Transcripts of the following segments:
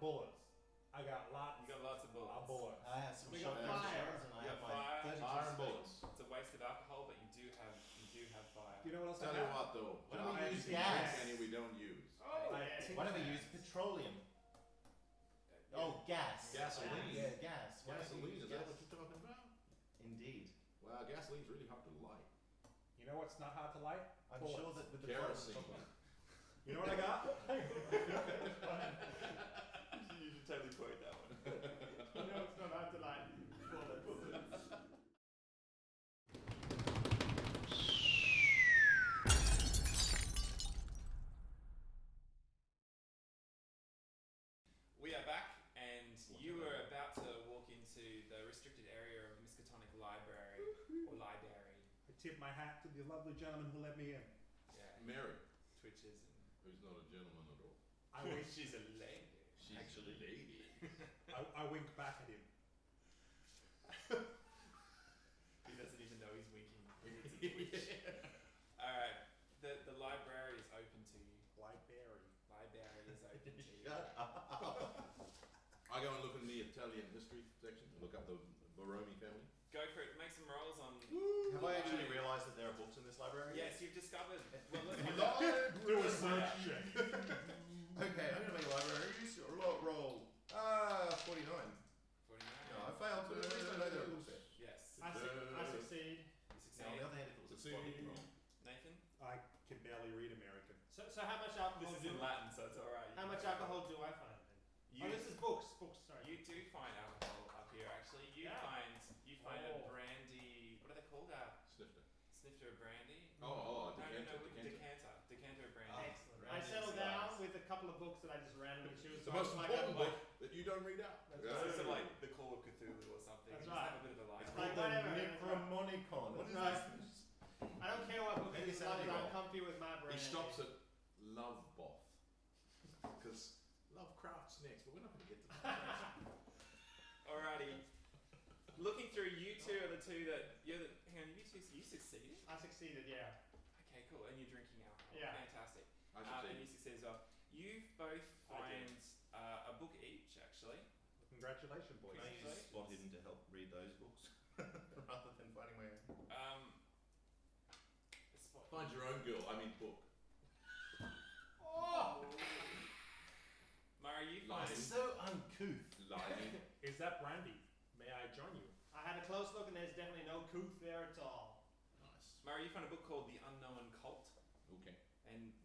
bullets. I got lots. You got lots of bullets. I have some We got shotgun fire. shells and I You have got my 32 Fire and spades. bullets. It's a waste of alcohol, but you do have fire. Do you know what else Tell I you got? what though, Why don't I we use actually gas? drink any we don't use. Oh, I yeah. think- Why don't we use petroleum? Oh, gas. Gasoline. Yeah, gas. Why don't we Gasoline, use is that gas? what you're talking about? Indeed. Well, gasoline's really hard to light. You know what's not hard to light? I'm Bullets. sure that with the Kerosene. You know what I got? You should totally quote that one. You know it's not hard to light. Bullets. We are back, and you were about to walk into the restricted area of Miskatonic Library, or library. I tip my hat to the lovely gentleman who let me in. Yeah, Mary, twitches who's not a gentleman at all. I wink. She's a lady. She's Actually, a lady. I wink back at him. He doesn't even know he's winking. It's a twitch. Alright, the library is open to you. Library. Library is open to you. Shut up. I go and look in the Italian history section and look up the Borromei family. Go for it, make some rolls on... Have I actually realised that there are books in this library? Yes, you've discovered... Well, let's find out. Do a search check. Okay, I'm gonna make a library. Roll. 49. 49. No, I failed, but at least I know there are books there. Yes. I succeed. You Now, on the succeed. other hand, if it was a spotted roll. Nathan? I can barely read American. So how much alcohol? This is in Latin, so it's alright. How much alcohol do I find then? You, Oh, this is books. Books. Sorry. you do find alcohol up here, actually. You Yeah. find a Oh. brandy... What are they called? Snifter. Snifter of brandy? Oh, No, decanter. Decanter of brandy. Excellent. I Brandon settled Slice. down with a couple of books that I just randomly choose. It's the most important book that you don't read out. That's It's right. sort of like the Call of Cthulhu or something. That's You just right. have a bit of a life. Like whatever. Necromonicon. What is That's this? I don't care what book it Maybe is, as long as Sandy I'm roll. comfy with my brand. He stops at love both. Because Lovecraft's next, but we're not going to get to that. Alrighty. Looking through, you two are the two that... hang on, you succeeded? I succeeded, yeah. Okay, cool. And you're drinking alcohol. Yeah. Fantastic. I And should you succeed as well. You both find a book each, actually. Congratulations, boys. Can I use spot hidden to help read those books rather than finding my own? Find your own girl, I mean book. Oh! Mara, you Lying. find... So uncouth. Lying. Is that brandy? May I join you? I had a close look and there's definitely no couth there at all. Nice. Mara, you find a book called The Unknown Cult. Okay. And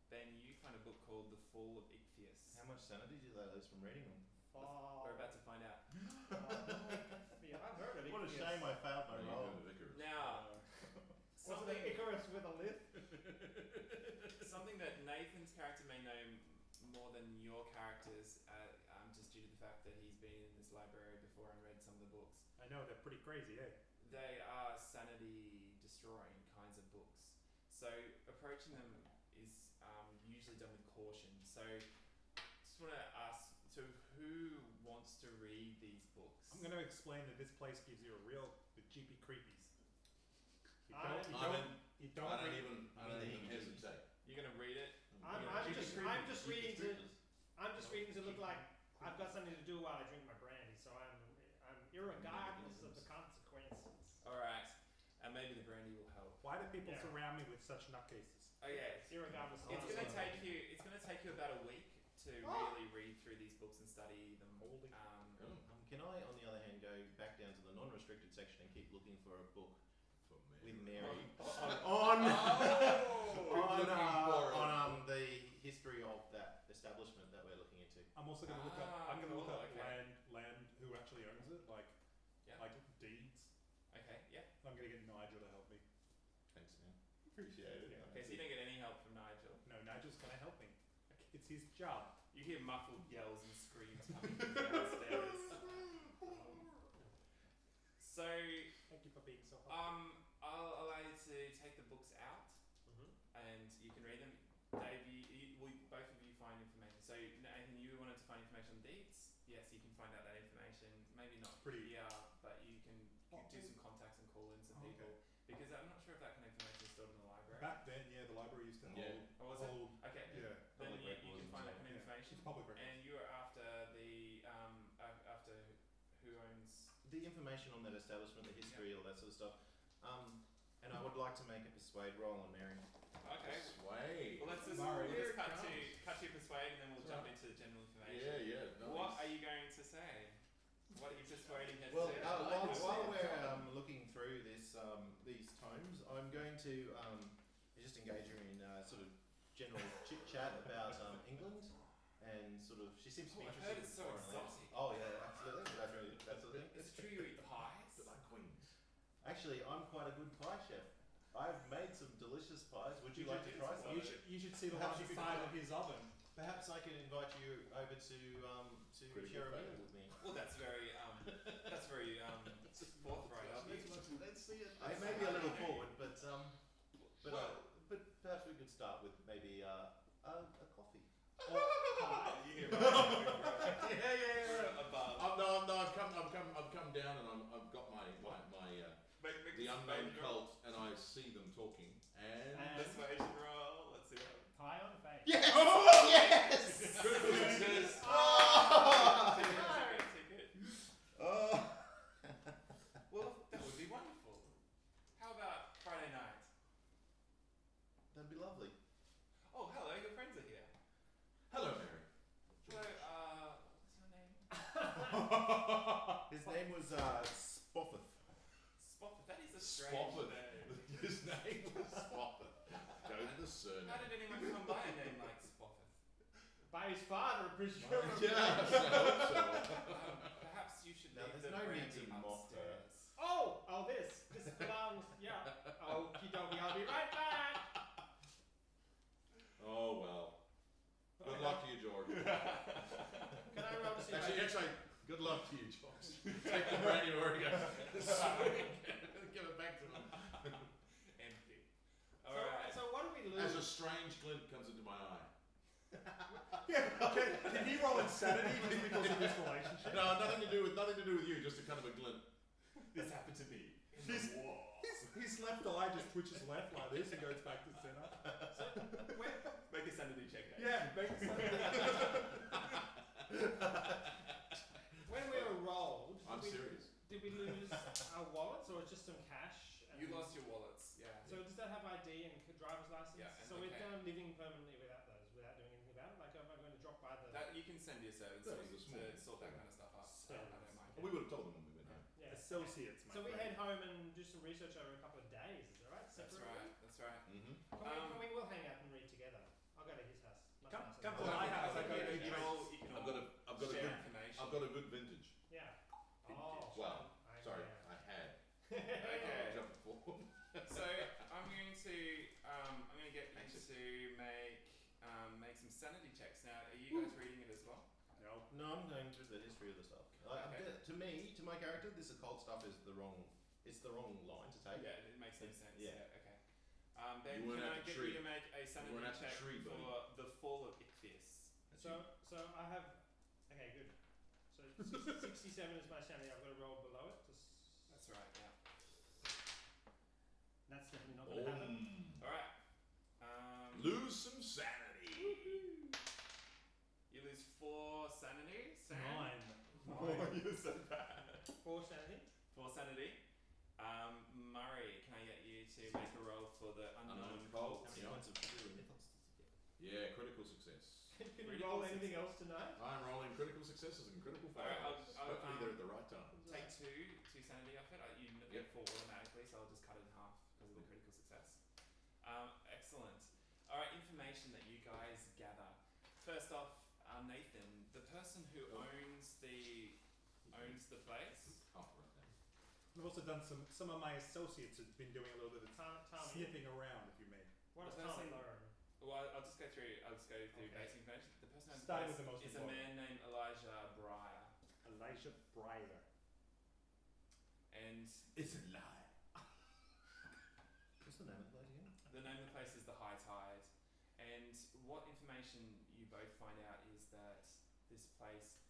Ben, you find a book called The Fall of Ichthys. How much sanity do they lose from reading them? Oh. We're about to find out. Yeah, I've heard of it. What a shame I failed my Oh, you roll. heard of Icarus. Now, Something something, Icarus with a lift. something that Nathan's character may know more than your characters, just due to the fact that he's been in this library before and read some of the books. I know, they're pretty crazy, eh? They are sanity destroying kinds of books. So approaching them is usually done with caution. So just want to ask, so who wants to read these books? I'm going to explain that this place gives you a real the jeepy creepies. You I don't read- I don't even hesitate. You're going to read it? I'm just reading to look like I've got something to do while I drink my brandy, so I'm irregardless of the consequences. Alright. And maybe the brandy will help. Why do people Yeah. surround me with such nutcases? Okay. Irregardless of It's going to consequences. take you about a week to Oh. really read through these books and study them. Can I, on the other hand, go back down to the non-restricted section and keep looking for a book For with me. Mary Oh! on the history of that establishment that we're looking into? I'm also going to look up. I'm going to look cool, up okay. land who actually owns it, like deeds. Okay, yeah. I'm going to get Nigel to help me. Thanks, man. Appreciate it. Yeah. Okay, so you don't get any help from Nigel. No, Nigel's going to help me. It's his job. You hear muffled yells and screams coming from downstairs. So, Thank you for being so helpful. I'll allow you to take the books out Mhm. and you can read them. Dave, both of you find information. So, Nathan, you wanted to find information on deeds. Yes, you can find out that information. Maybe not Pretty- here, but you can do some contacts and call in some Okay. people. Because I'm not sure if that kind of information is stored in the library. Back then, yeah, the library used to Yeah. hold. Oh, was it? hold Okay. yeah, Then Public you records can and find so that kind of yeah. information. It's public records. And you are after the the information on that establishment, the history, all that sort of stuff. And I would like to make a persuade roll on Mary. Okay. Persuade. Well, let's just, Murray. we'll just Here cut it to persuade, and then we'll jump into the general information. Yeah, nice. What are you going to say? What are you persuading her Well, to do? while we're looking through this, these tomes, I'm going to just engage her in sort of general chit chat about England, and sort of she seems to be I've interested heard it's in so foreign lands. exotic. Oh yeah, absolutely. That's really that sort of thing. It's true you eat pies. Bit like Queens. Actually, I'm quite a good pie chef. I've made some delicious pies. Would you like to try some? You should see the Perhaps one you could inside try. of his oven. Perhaps I can invite you over to Critical share a failure. meal with me. Well, that's very forthright of you. Let's see it. It may be a little forward, but perhaps we could start with maybe a coffee. You hear about Yeah. above. I've come down and I've got my the unknown cult, and I see them talking, and Persuasion roll. Let's see what happens. Pie on the face. Yes! Yes! critical success. Oh! Ticket. Oh. Well, that would be wonderful. How about Friday night? That'd be lovely. Oh, hello, your friends are here. Hello, Mary. Hello, what's your name? His name was Spoffeth. Spofford. That is a strange Spofford. name. His name was Spofford. Go to the surname. How did anyone come by a name like Spofford? By his father, presumably. Yeah, I hope so. Perhaps you should Now, leave there's the no need brandy to mock her. upstairs. Oh, this belongs. Yeah. Okie dokie. I'll be right back. Oh well. Good luck to you, George. Can I roll to see? Actually, good luck to you, George. Take the brandy where he goes. Give it back to him. Empty. So, Alright. so what do we lose? As a strange glint comes into my eye. Yeah. Okay. Can he roll insanity just because of this relationship? No, nothing to do with you. Just a kind of a glint. This happened to me. His left eye just twitches left like this and goes back to center. Make a sanity check. Dave. Yeah, make sense. When we were rolled, I'm serious. did we lose our wallets or just some cash? You lost your wallets. Yeah. So does that have ID and driver's license? Yeah, and so we're okay. down living permanently without those, without doing anything about it. Like, am I going to drop by the? That you can send your servants That to was a small sort that kind of stuff out. I don't mind. We would have told them when we went home. Yeah. Associates, my So we friend. head home and do some research over a couple of days. Is that right? That's Separately? right. That's right. Mm-hmm. We will hang out and read together. I'll go to his house. Much Come nicer to than my mine. house. I go to you can all, you can I've all got a share good information. I've got a good vintage. Yeah. Oh. Well, I- sorry, yeah. I had. Okay. Jumped forward. So I'm going to get you to make some sanity checks. Now, are you guys reading it as well? No. No, I'm going through the history of the stuff. Okay. To me, to my character, this occult stuff is the wrong. It's the wrong line to take. Yeah, it makes no sense. Yeah. Okay. Then You weren't can I at the get tree. you to make a You sanity weren't at the check tree, buddy. for the fall of Ichthys? That's So I have. Okay, good. So 67 is my sanity. I've got to roll below it. That's right. Yeah. That's definitely not going to happen. All right. Lose some sanity. You lose 4 sanity. Sam? 9. You're so bad. 4 sanity. 4 sanity. Murray, can I get you to make a roll for the unknown cult? How many Yeah. points of Cthulhu mythos does he get? Yeah, critical success. Can you Really roll awesome. anything else tonight? I'm rolling critical successes and critical Alright, failures. I'll, Hopefully they're at the right time. Take two sanity off it. You Yep. get 4 automatically, so I'll just cut it in half because of the critical success. Excellent. All right, information that you guys gather. First off, Nathan, the person who owns the place. Oh, right then. I've also done some of my associates have been doing a little bit of Tommy. sniffing around, if you may. What does The Tommy person- learn? Well, I'll just go through. Okay. Basic information. The person who owns Starting the with the place most is a important. man named Elijah Breyer, Elijah Breyer. and It's a lie. What's the name of the place again? the name of the place is the High Tide. And what information you both find out is that this place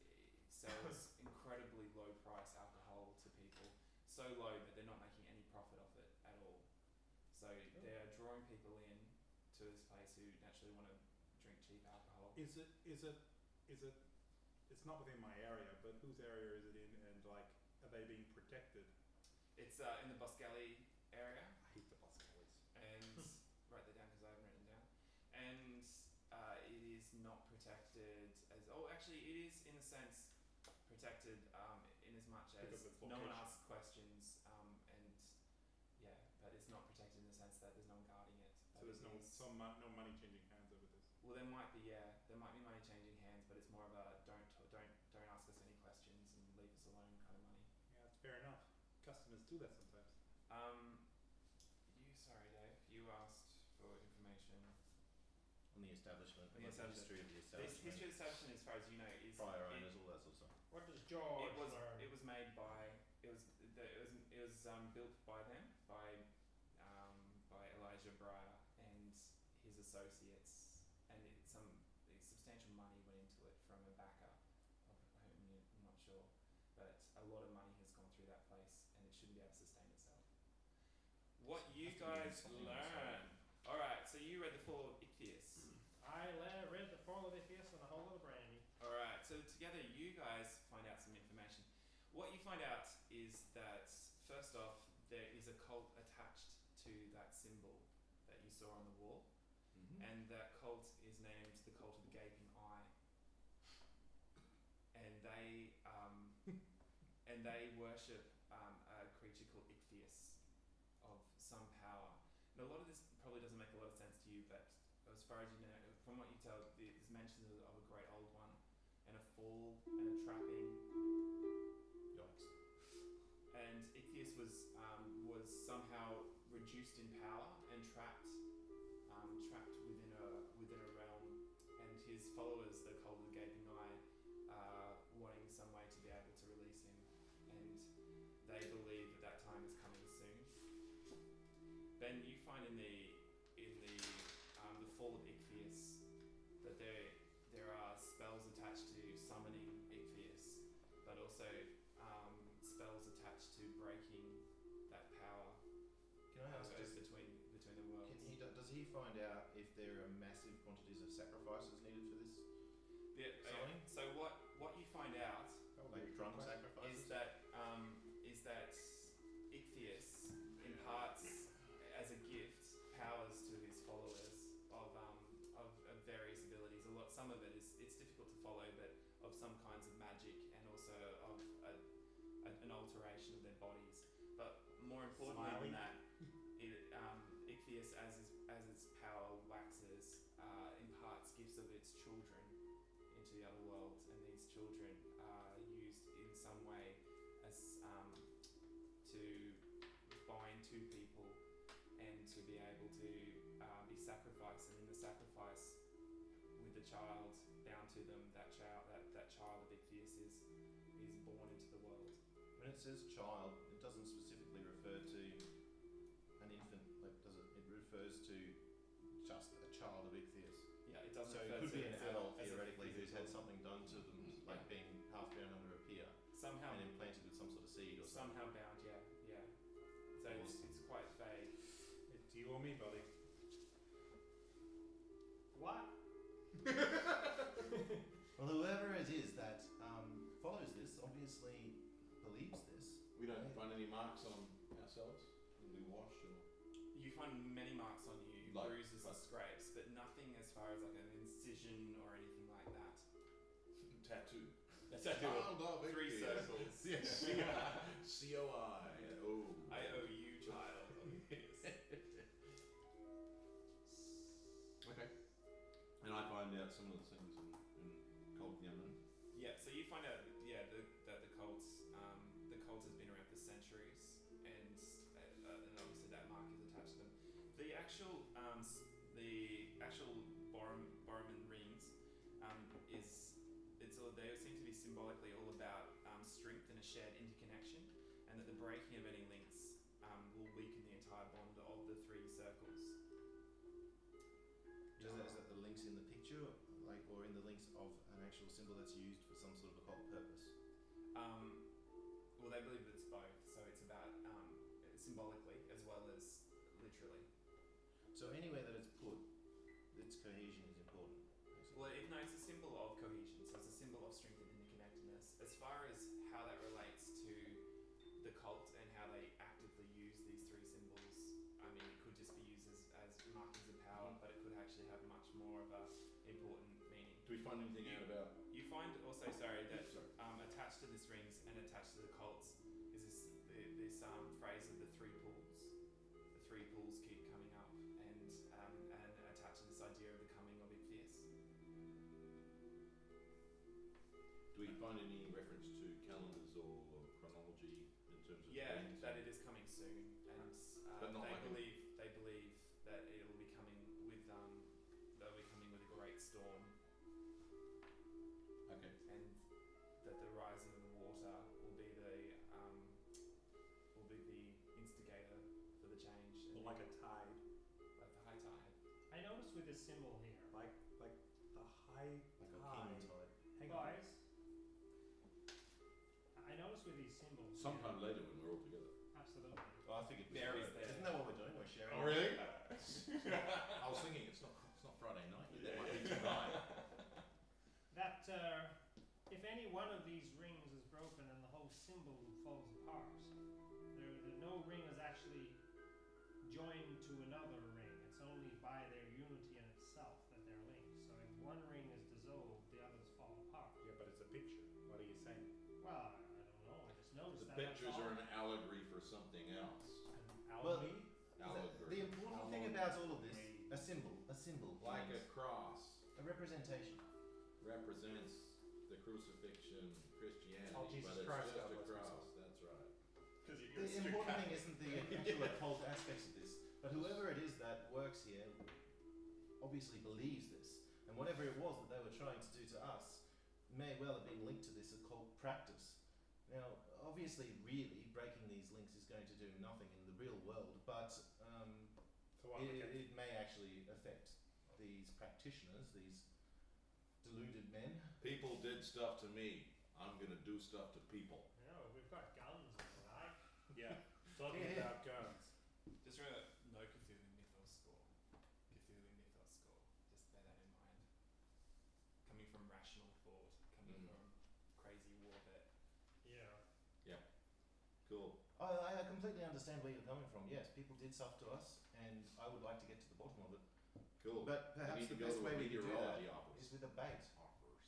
sells incredibly low price alcohol to people. So low that they're not making any profit off it at all. So they're drawing people in to this place who naturally want to drink cheap alcohol. Is it, it's not within my area, but whose area is it in? And like, are they being protected? It's in the Boskelly area, I hate the Boscalis. and write that down because I haven't written it down. And it is not protected as. Oh, actually, it is in a sense protected in as much as Because of its no one location. asks questions, and yeah, but it's not protected in the sense that there's no one guarding it. So there's no no money changing hands over this. Well, there might be money changing hands, but it's more of a don't ask us any questions and leave us alone kind of money. Yeah, that's fair enough. Customers do that sometimes. Sorry, Dave. You asked for information. On the establishment, On the like the history of the This establishment, history of the establishment, as far as you know, is prior owners, all that sort of stuff. What does George learn? It was made by built by them by Elijah Breyer and his associates, and some substantial money went into it from a backer of whom I'm not sure, but a lot of money has gone through that place, and it shouldn't be able to sustain itself. What you guys learn? All right, so you read The Fall of Ichthys. I read The Fall of Ichthys and a whole lot of brandy. All right, so together you guys find out some information. What you find out is that, first off, there is a cult attached to that symbol that you saw on the wall, and that cult is named the Cult of the Gaping Eye. And they worship a creature called Ichthys of some power. Now, a lot of this probably doesn't make a lot of sense to you, but as far as you know, from what you tell, there's mentions of a great old one, and a fall, and a trapping. Yikes. And Ichthys was somehow reduced in power and trapped within a realm, and his followers, the Cult of the Gaping Eye, are wanting some way to be able to release him, and they believe that time is coming soon. Then you find in the Fall of Ichthys that there are spells attached to summoning Ichthys, but also spells attached to breaking that power. Can I ask goes just, between the worlds. does he find out if there are massive quantities of sacrifices needed for this? Summoning? So what you find out Like drunk sacrifices? is that Ichthys imparts as a gift powers to his followers of various abilities. Some of it it's difficult to follow, but of some kinds of magic, and also of an alteration of their bodies. But more importantly than that, Ichthys, as its power waxes, imparts gifts of its children into the other worlds, and these children are used in some way as to bind two people, and to be able to be sacrificed, and in the sacrifice, with the child bound to them, that child of Ichthys is born into the world. When it says child, it doesn't specifically refer to an infant, like does it? It refers to just a child of Ichthys. Yeah, it doesn't. So refer it could to be an as a- adult as a theoretically who's had physical- something done to them, like being half bound under a pier somehow and implanted with some sort of seed or something. somehow bound. Yeah. So it's quite vague. It's you or me, buddy. What? Well, whoever it is that follows this obviously believes this. We don't find any marks on ourselves when we wash or You find many marks on you, Like- bruises and scrapes, but nothing as far as like an incision or anything like that. tattoo. A tattoo of Child of 3 Ichthys. circles. COI. Oh. I owe you, child. Okay. And I find out some of the things in Cult of the Unknown. Yeah, so you find out that the cult has been around for centuries, and obviously that mark is attached to them. The actual Borman rings they seem to be symbolically all about strength and a shared interconnection, and that the breaking of any links will weaken the entire bond of the 3 circles. Is that the links in the picture, like, or in the links of an actual symbol that's used for some sort of occult purpose? Well, they believe that it's both, so it's about symbolically as well as literally. So anywhere that it's put, its cohesion is important. Basically. Well, it's a symbol of cohesion, so it's a symbol of strength and interconnectedness. As far as how that relates to markings of power, but it could actually have much more of a important meaning. Do we find anything out about? You find also, sorry, that attached to this rings and attached to the cults is this phrase of the three pools. The three pools keep coming up, and attached to this idea of the coming of Ichthyus. Do we find any reference to calendars or chronology in terms of? Yeah, rings? that it is coming soon, and But not they like believe that it'll be coming with they'll be coming with a great storm, Okay. and that the rising of the water will be the instigator for the change, and Like a tide. like the high tide. I noticed with this symbol here, Like the high Like a tide. king tide. Hang on. guys. I noticed with these symbols. Sometime here, later when we're all together. Absolutely. Well, I figured we Mary's were. there. Isn't that what we're doing? We're sharing. Oh really? I was thinking it's not Friday night. That might be tonight. That if any one of these rings is broken and the whole symbol falls apart, no ring is actually joined to another ring. It's only by their unity in itself that they're linked. So if one ring is dissolved, the others fall apart. Yeah, but it's a picture. What are you saying? Well, I don't know. I just noticed The that. pictures are an allegory for something else. Well, Alchemy? Allegory. The important thing about all of this, a symbol, Like a means cross a representation. represents the crucifixion, Christianity, Oh, Jesus but it's Christ, just God a bless cross. myself. That's right. The important thing isn't the actual occult aspects of this, but whoever it is that works here obviously believes this, and whatever it was that they were trying to do to us may well have been linked to this occult practice. Now, obviously, really, breaking these links is going to do nothing in the real world, but So what? it may actually affect these practitioners, these deluded men. People did stuff to me. I'm gonna do stuff to people. No, we've got guns and the like. Yeah. Talking Yeah. about guns. Just remember, no Cthulhu mythos score. Cthulhu mythos score. Just bear that in mind. Coming from rational thought, coming from crazy warfare. Yeah. Cool. I completely understand where you're coming from. Yes, people did stuff to us, and I would like to get to the bottom of it. Cool. But we perhaps need the to go best to a way we could do that meteorology office. is with a bait. Offers.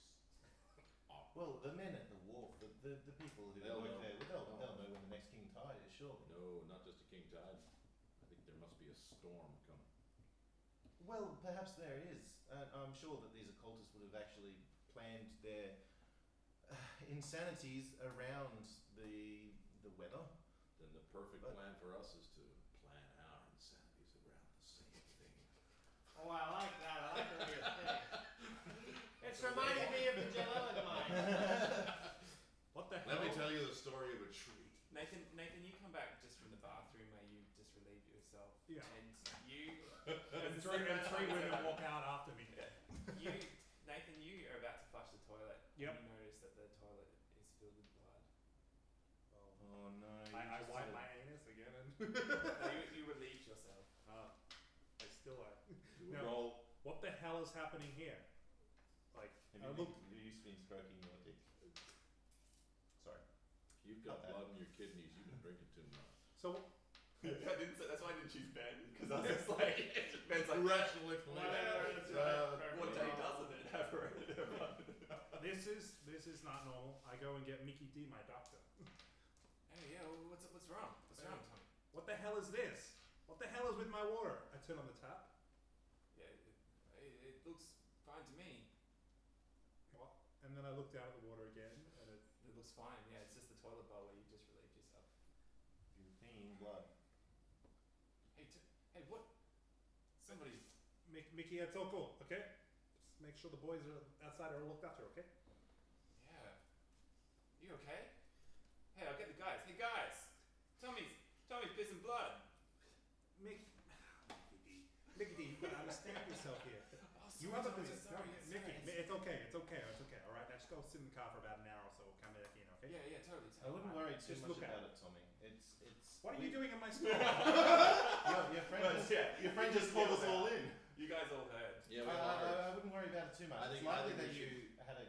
Well, the men at the wharf, the people who They'll work know. there, they'll know when the next king tide is, surely. No, not just a king tide. I think there must be a storm coming. Well, perhaps there is. I'm sure that these occultists would have actually planned their insanities around the weather. Then the perfect But- plan for us is to plan our insanities around the same thing. Oh, I like that. I like the way you're thinking. It's reminding me of the Jalelen mine. What the hell? Let me tell you the story of a tree. Nathan, you come back just from the bathroom where you just relieved yourself. Yeah. And you. And three women walk out after me. Nathan, you are about to flush the toilet. Yep. And you notice that the toilet is filled with blood. Oh no. I wipe my anus again and No, you relieved yourself. I still Do a No. roll. What the hell is happening here? Like, Have look. you been stroking your dick? Sorry. You've got Not that. blood in your kidneys. You've been drinking too much. So That's why I didn't choose Ben, because I was just like, Ben's like, Rational No, explanation. that's right. what Perfect. day doesn't it have already? this is not normal. I go and get Mickey D, my doctor. Hey, yeah, well, what's wrong? What's wrong, Tommy? What the hell is this? What the hell is with my water? I turn on the tap. Yeah, it looks fine to me. What? And then I look down at the water again, and it. It looks fine. Yeah, it's just the toilet bowl where you just relieved yourself. You're peeing blood. Hey, what? Somebody. Mickey, it's all cool, okay? Just make sure the boys are outside are looked after, okay? Yeah. You okay? Hey, I'll get the guys. Hey, guys. Tommy's pissing blood. Mickey D, you've got to understand yourself here. Oh, You sorry, have a Tommy, business. sorry, Mickey, sorry. it's okay, all right? Now just go sit in the car for about an hour or so. We'll come back in, okay? Yeah, totally. I wouldn't worry too Just much look at about it, Tommy. It's. What are you doing in my store? Your friend just, Yeah, your friend just called us all in. You guys all heard. Yeah, we are. I wouldn't worry about it too much. I think- it's I likely think that we you had a.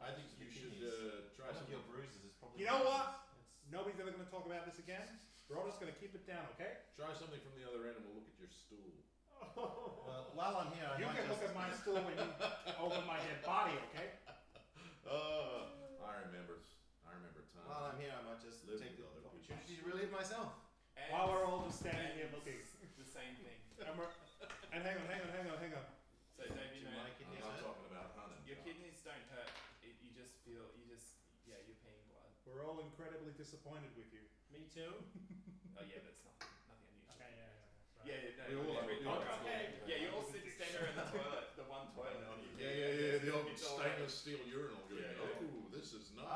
I think you should try One of something. your bruises is probably. You know what? It's, Nobody's ever going to talk about this again. We're all just going to keep it down, okay? Try something from the other end, and we'll look at your stool. Well, while I'm here, I You might can just... look at my stool when you over my dead body, okay? I remember time. While I'm here, I might just Live take the with other opportunity people. to relieve myself. And, While we're all just standing and here looking. the same thing. And hang on. So Dave, you Do know, my I'm kidneys not hurt? talking about hunting. your John. kidneys don't hurt. You just feel, yeah, you're peeing blood. We're all incredibly disappointed with you. Me too. Oh yeah, but it's nothing unusual. Okay, yeah. Right. Yeah, no, We all are. really- We all okay. are. Okay. Yeah, you all sit together in the toilet, the one toilet. and you Yeah. The old It's all stainless steel urinal going. Yeah, yeah. Oh, this is not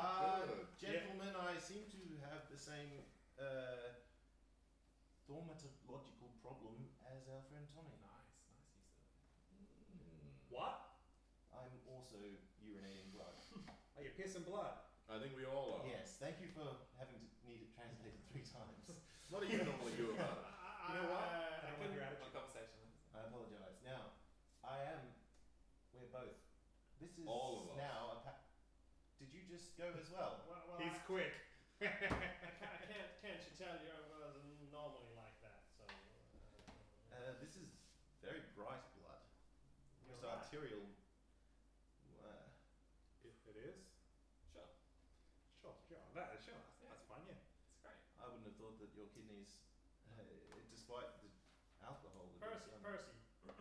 good. Gentlemen, I seem to have the same thaumatological problem as our friend Tommy. Nice use of it. What? I'm also urinating blood. Are you pissing blood? I think we all are. Yes, thank you for having to need it translated 3 times. What do you normally do about it? You know what? I I don't like couldn't- your One attitude. conversation. I apologise. Now, we're both. This is All of us. now did you just go as well? Well, He's quick. I can't you tell you wasn't normally like that, so... This is very bright blood. You're It's right. arterial. It is? Sure. Sure. That's fine, yeah. It's great. I wouldn't have thought that your kidneys, despite the alcohol. that Percy, it's, Percy, yes.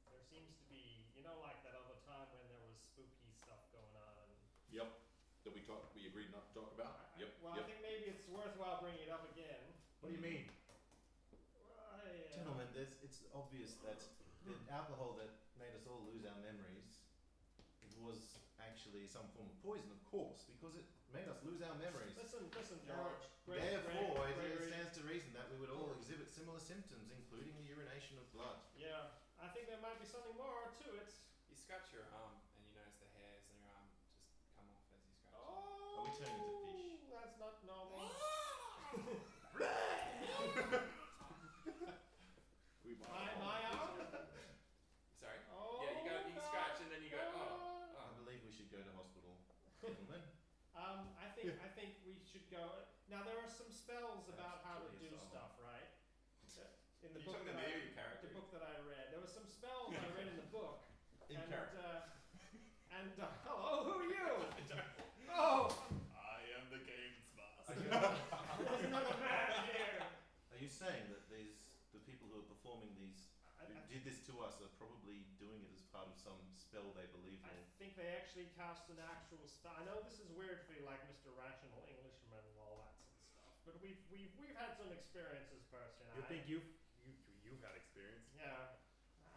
there seems to be, like that other time when there was spooky stuff going on. Yep. That we agreed not to talk about. Yep. Well, Yep. I think maybe it's worthwhile bringing it up again. What do you mean? Well, Gentlemen, it's obvious that the alcohol that made us all lose our memories was actually some form of poison, of course, because it made us lose our memories. Listen, Now, George. Therefore, it Gregory. stands to reason that we would all exhibit similar symptoms, including the urination of blood. Yeah, I think there might be something more to it. You scratch your arm and you notice the hairs on your arm just come off as you scratch. Oh, Are we turning into fish? That's not normal. We My arm? Sorry. Oh, Yeah, you scratch and then you go, oh. I believe we should go to hospital, gentlemen. I think we should go. Now there are some spells about how to do stuff, right? In the You book took the that name character. the book that I read, there were some spells I read in the book. In and, character. hello, who are you? Oh, I am the games master. there's another man here. Are you saying that the people who are performing these, who did this to us, are probably doing it as part of some spell they believe I in? think they actually cast an actual spell. I know this is weird for you, like Mr. Rational Englishman and all that sort of stuff, but we've had some experiences, Percy. And You I think you've had experience? Yeah,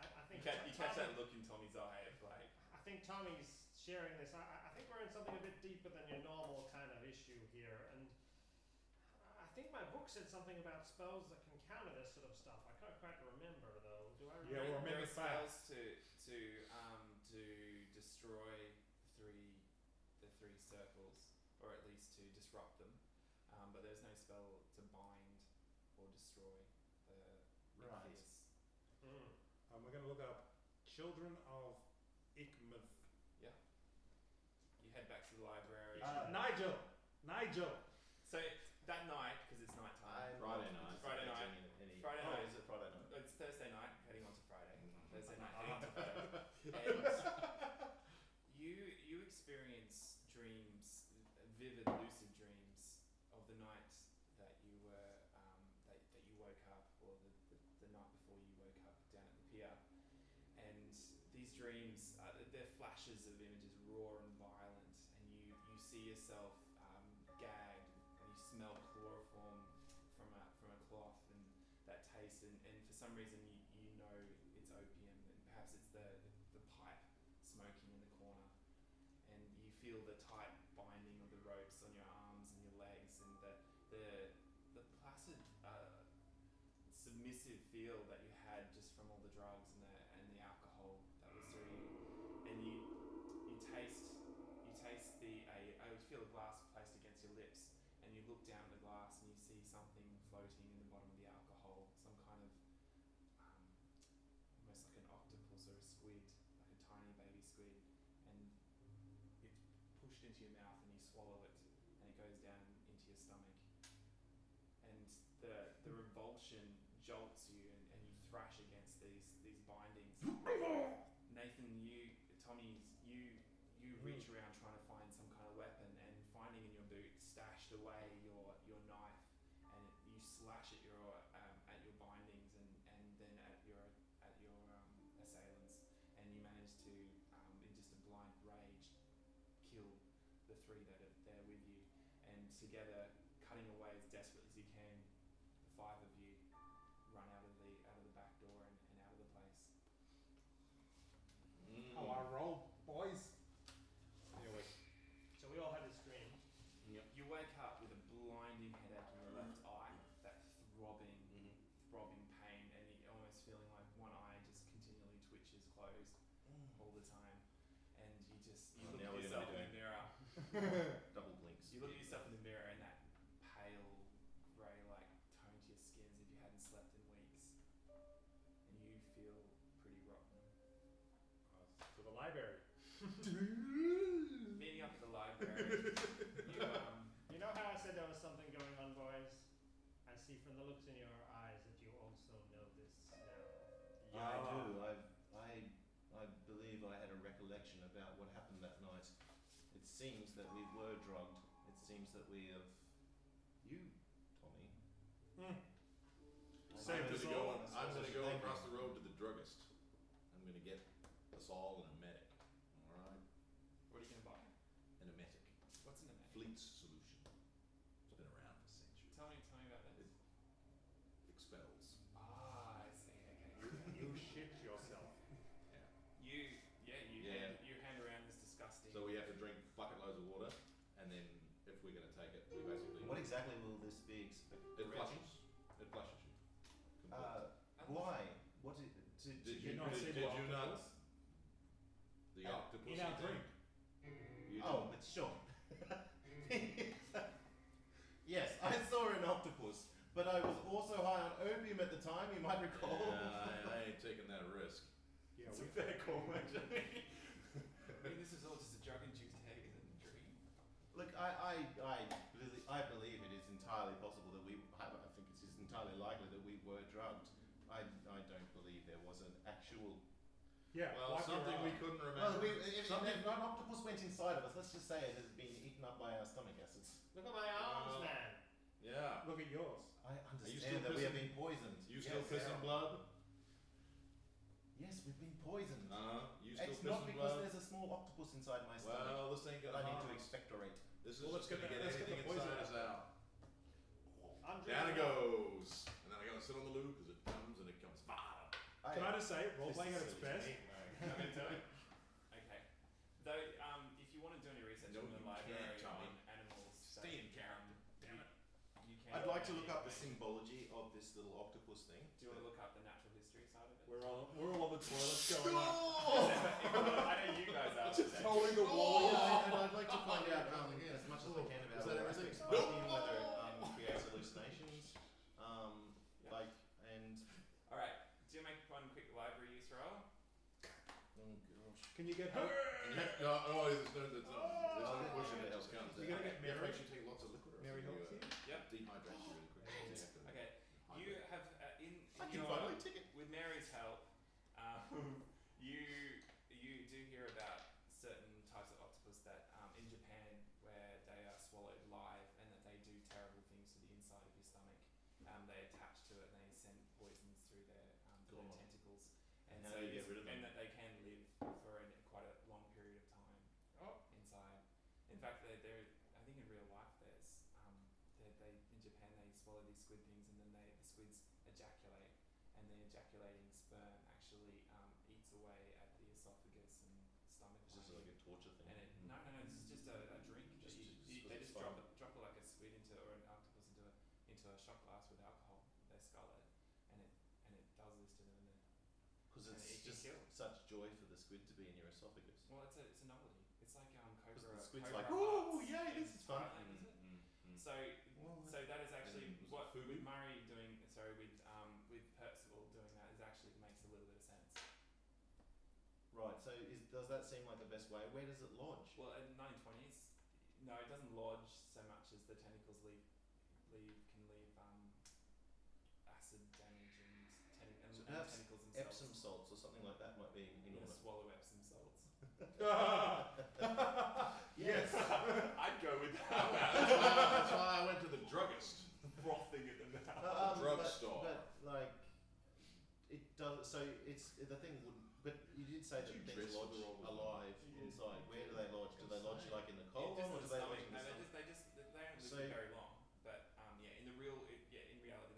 I think You catch that look in Tommy's eye of like, I think Tommy's sharing this. I think we're in something a bit deeper than your normal kind of issue here, and I think my book said something about spells that can counter this sort of stuff. I can't quite remember though. Do I remember? Yeah, well, there remember are spells facts. to destroy the three circles, or at least to disrupt them. But there's no spell to bind or destroy the Right. Ichthys. We're going to look up Children of Ikmith. You head back to the library. Nigel! So that night, because it's night time. Friday night. Friday night. Friday Oh, night. is it Friday night? It's Thursday night, heading on to Friday. Thursday night, heading on to Friday. And you experience dreams, vivid, lucid dreams of the night that you were that you woke up, or the night before you woke up down at the pier. And these dreams, they're flashes of images, raw and violent, and you see yourself gagged, and you smell chloroform from a cloth, and that taste, and for some reason you know it's opium, and perhaps it's the pipe smoking in the corner, and you feel the tight binding of the ropes on your arms and your legs, and the placid submissive feel that you had just from all the drugs and the alcohol that was through you, and you feel a glass placed against your lips, and you look down the glass and you see something floating in the bottom of the alcohol, some kind of almost like an octopus or a squid, like a tiny baby squid, and it's pushed into your mouth and you swallow it, and it goes down into your stomach, and the revulsion jolts you, and you thrash against these bindings. Nathan, you reach around trying to find some kind of weapon, and finding in your boot stashed away your knife, and you slash at your bindings and then at your assailants, and you manage to in just a blind rage kill the three that are there with you, and together, cutting away as desperate as you can, the five of you run out of the back door and out of the place. How I roll, boys. Anyway, So we all had this dream. You wake up with a blinding headache in your left eye, that throbbing pain, and you're almost feeling like one eye just continually twitches closed all the time, and you look now at we're yourself gonna in be the mirror. Double blinks. You look at yourself in the mirror, and that pale grey-like tone to your skin as if you hadn't slept in weeks, and you feel pretty rotten. to the library. Meeting up at the library, You know how I said there was something going on, boys? I see from the looks in your eyes that you also know this now. Yeah, I do. I believe I had a recollection about what happened that night. It seems that we were drugged. It seems that we have... You, Tommy. Saved us all. I'm going to go Thank across you. the road to the druggist. I'm going to get us all an emetic. All right? what are you going to buy? An emetic. What's in the menu? Fleet's solution. It's been around for centuries. Tell me about this. Expels. I see. Okay. You shit yourself. You hand around this disgusting. So we have to drink bucket loads of water, and then if we're going to take it, we basically... What exactly will this be expected? It flushes. It flushes you. Completely. Why? What is... Did you you not see the not... octopus? The octopus? In our thing? drink. You Oh, but sure. Yes, I saw an octopus, but I was also high on opium at the time, you might recall. Yeah, I ain't taking that risk. Yeah, It's we a fair call, actually. I mean, this is all just a drug-induced headache in a dream. Look, I believe it is entirely possible that we have, I think it is entirely likely that we were drugged. I don't believe there was an actual... Yeah, Well, wipe your something we eye. couldn't Well, remember. if an octopus went inside of us, let's just say it has been eaten up by our stomach acids. Look at my arms, Well, man. Yeah. Look at yours. I you understand still that we have pissing- been poisoned. You still Yes, pissing yeah. blood? Yes, we've been poisoned. You still It's not pissing because blood? there's a small octopus inside my stomach Well, this ain't that gonna I need harm to us. expectorate. This is Well, just gonna get let's get anything the poison inside us out. I'm Down it drinking. goes. And then I gotta sit on the loo because it comes and it comes far. Can I just say, role playing at its best? Come into it. Okay. Though, if you want to do any research No, in the you library can't, Tommy. on animals, Stay in character. Damn it. You can. I'd like to look up the symbology of this little octopus thing. Do you want to look up the natural history side of it? We're all on the toilets going up. I know you guys are. Just but- holding the wall. And I'd like to find out as much as I can about Is that all everything? aspects of it, whether it creates hallucinations, Yeah. like, and... All right. Do you make one quick library use roll? Oh gosh. Can you get her? There's no pushing it. It just comes You're gonna out. get Yeah, Mary? makes you take lots of liquid. or Mary else helps you? Yep. Dehydrates you really quick. You have to Okay. You hydrate. have I can finally tick it. with Mary's help, you do hear about certain types of octopus that in Japan where they are swallowed live and that they do terrible things to the inside of your stomach. They attach to it and they send poisons through their God. tentacles, and How so do you get rid of and them? that they can live for quite a long period of time inside. In fact, they're I think in real life there's they in Japan they swallow these squid things and then the squids ejaculate, and the ejaculating sperm actually eats away at the esophagus and stomach. Is this lining. like a torture thing? And no, this is just a drink. Just They it's just fun. drop it like a squid into or an octopus into a shot glass with alcohol. They scull it, and it does this to them. Because and it's it can just kill. such joy for the squid to be in your esophagus. Well, it's a novelty. It's like Because cobra. the squid's cobra like, ooh, hearts yay, in this is fun. Thailand, is it? Mm. So that is actually And was it what Fugu? with Murray doing. Sorry, with Percival doing that is actually makes a little bit of sense. Right, so does that seem like the best way? Where does it lodge? Well, in 1920s, no, it doesn't lodge so much as the tentacles can leave acid damage and Perhaps tentacles themselves. Epsom salts or something like that might be in I'm gonna order. swallow Epsom salts. Yes. I'd go with that. That's why I went to the druggist. Frothing at the mouth. Drugstore. But like, it does. So it's the thing would. But you did say that Did you things dress lodge the roll? alive inside. Where do they lodge? Do they lodge like in the colon, Just or the do they lodge stomach. in No, the stomach? they don't live So- for very long. But yeah, in reality, they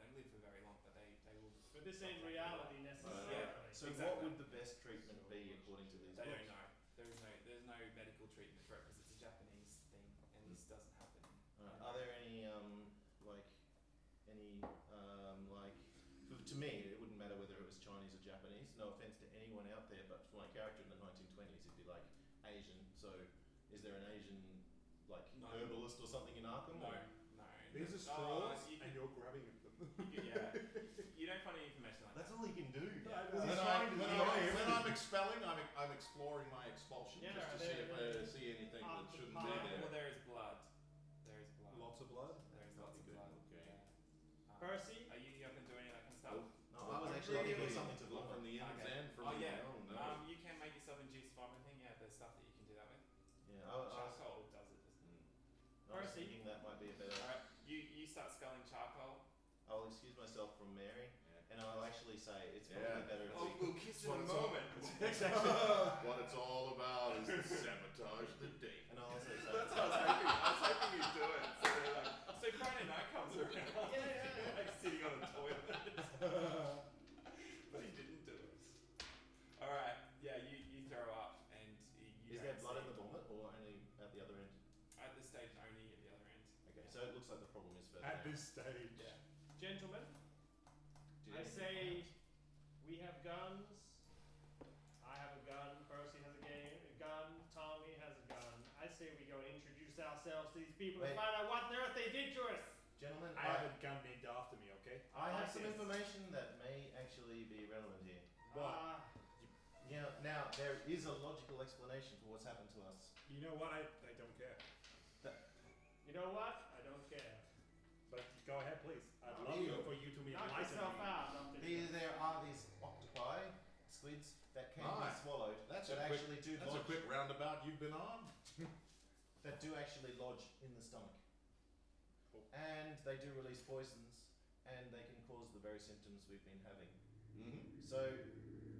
don't live for very long. But they will. But this ain't reality necessarily. Yeah. So Exactly. what would the best treatment be according to these They books? don't know. There's no medical treatment for it because it's a Japanese thing, and this doesn't happen. Are there any to me it wouldn't matter whether it was Chinese or Japanese. No offense to anyone out there, but for my character in the 1920s, it'd be like Asian. So is there an Asian like No. herbalist or something in Arkham? No, or- no. These are Oh, straws, and you're grabbing at them. yeah. You don't find any information like That's that. all he can do. Yeah. When, He's I, trying to when, be I, nice. when I'm expelling, I'm exploring my expulsion Yeah, just to see if they're- I see anything that half the shouldn't pie. be Well, there. there is blood. There is blood. Lots of blood. There is lots of Good, blood. okay. Yeah. Percy? Are you not going to do any of that kind of stuff? No, I was actually Really? thinking of something to Look vomit. from the ins Okay. and from Oh, the yeah. oh, no. You can make yourself induce vomiting. Yeah, there's stuff that you can do that with. Yeah, I was Charcoal does it. Doesn't it? Percy? thinking that might be a better. All right. You start sculling charcoal. I'll excuse myself from Mary, Yeah. and I'll actually say it's probably Yeah. better if Oh, we. we'll kiss in Well, a it's all- moment. What it's all about is to sabotage the date. And I'll also say. That's what I was hoping you'd do it. So, they're like, so Friday night comes around. Yeah. Like sitting on a toilet. But he didn't do it. Alright, yeah, you throw up and you Is there don't blood in see- the vomit or only at the other end? At this stage, only at the other end. Okay, Yeah. so it looks like the problem is further At down. this stage. Yeah. Gentlemen, Do you I have say any- we have guns. I have a gun. Percy has a gun. Tommy has a gun. I say we go and introduce ourselves to these people Wait. and find out what on earth they did to us. Gentlemen, I have a gun named after me, okay? I have like some this. information that may actually be relevant here. What? Yeah, now there is a logical explanation for what's happened to us. You know what? I don't care. You know what? I don't care. But go ahead, please. I'd Oh, love you- for you to be Knock enlightened yourself me. out. Don't think There are these octopi, squids, that can be Right. swallowed That's that a quick- actually do That's a lodge, quick roundabout you've been on. that do actually lodge in the stomach. Cool. And they do release poisons, and they can cause the very symptoms we've been having. Mm-hmm. So,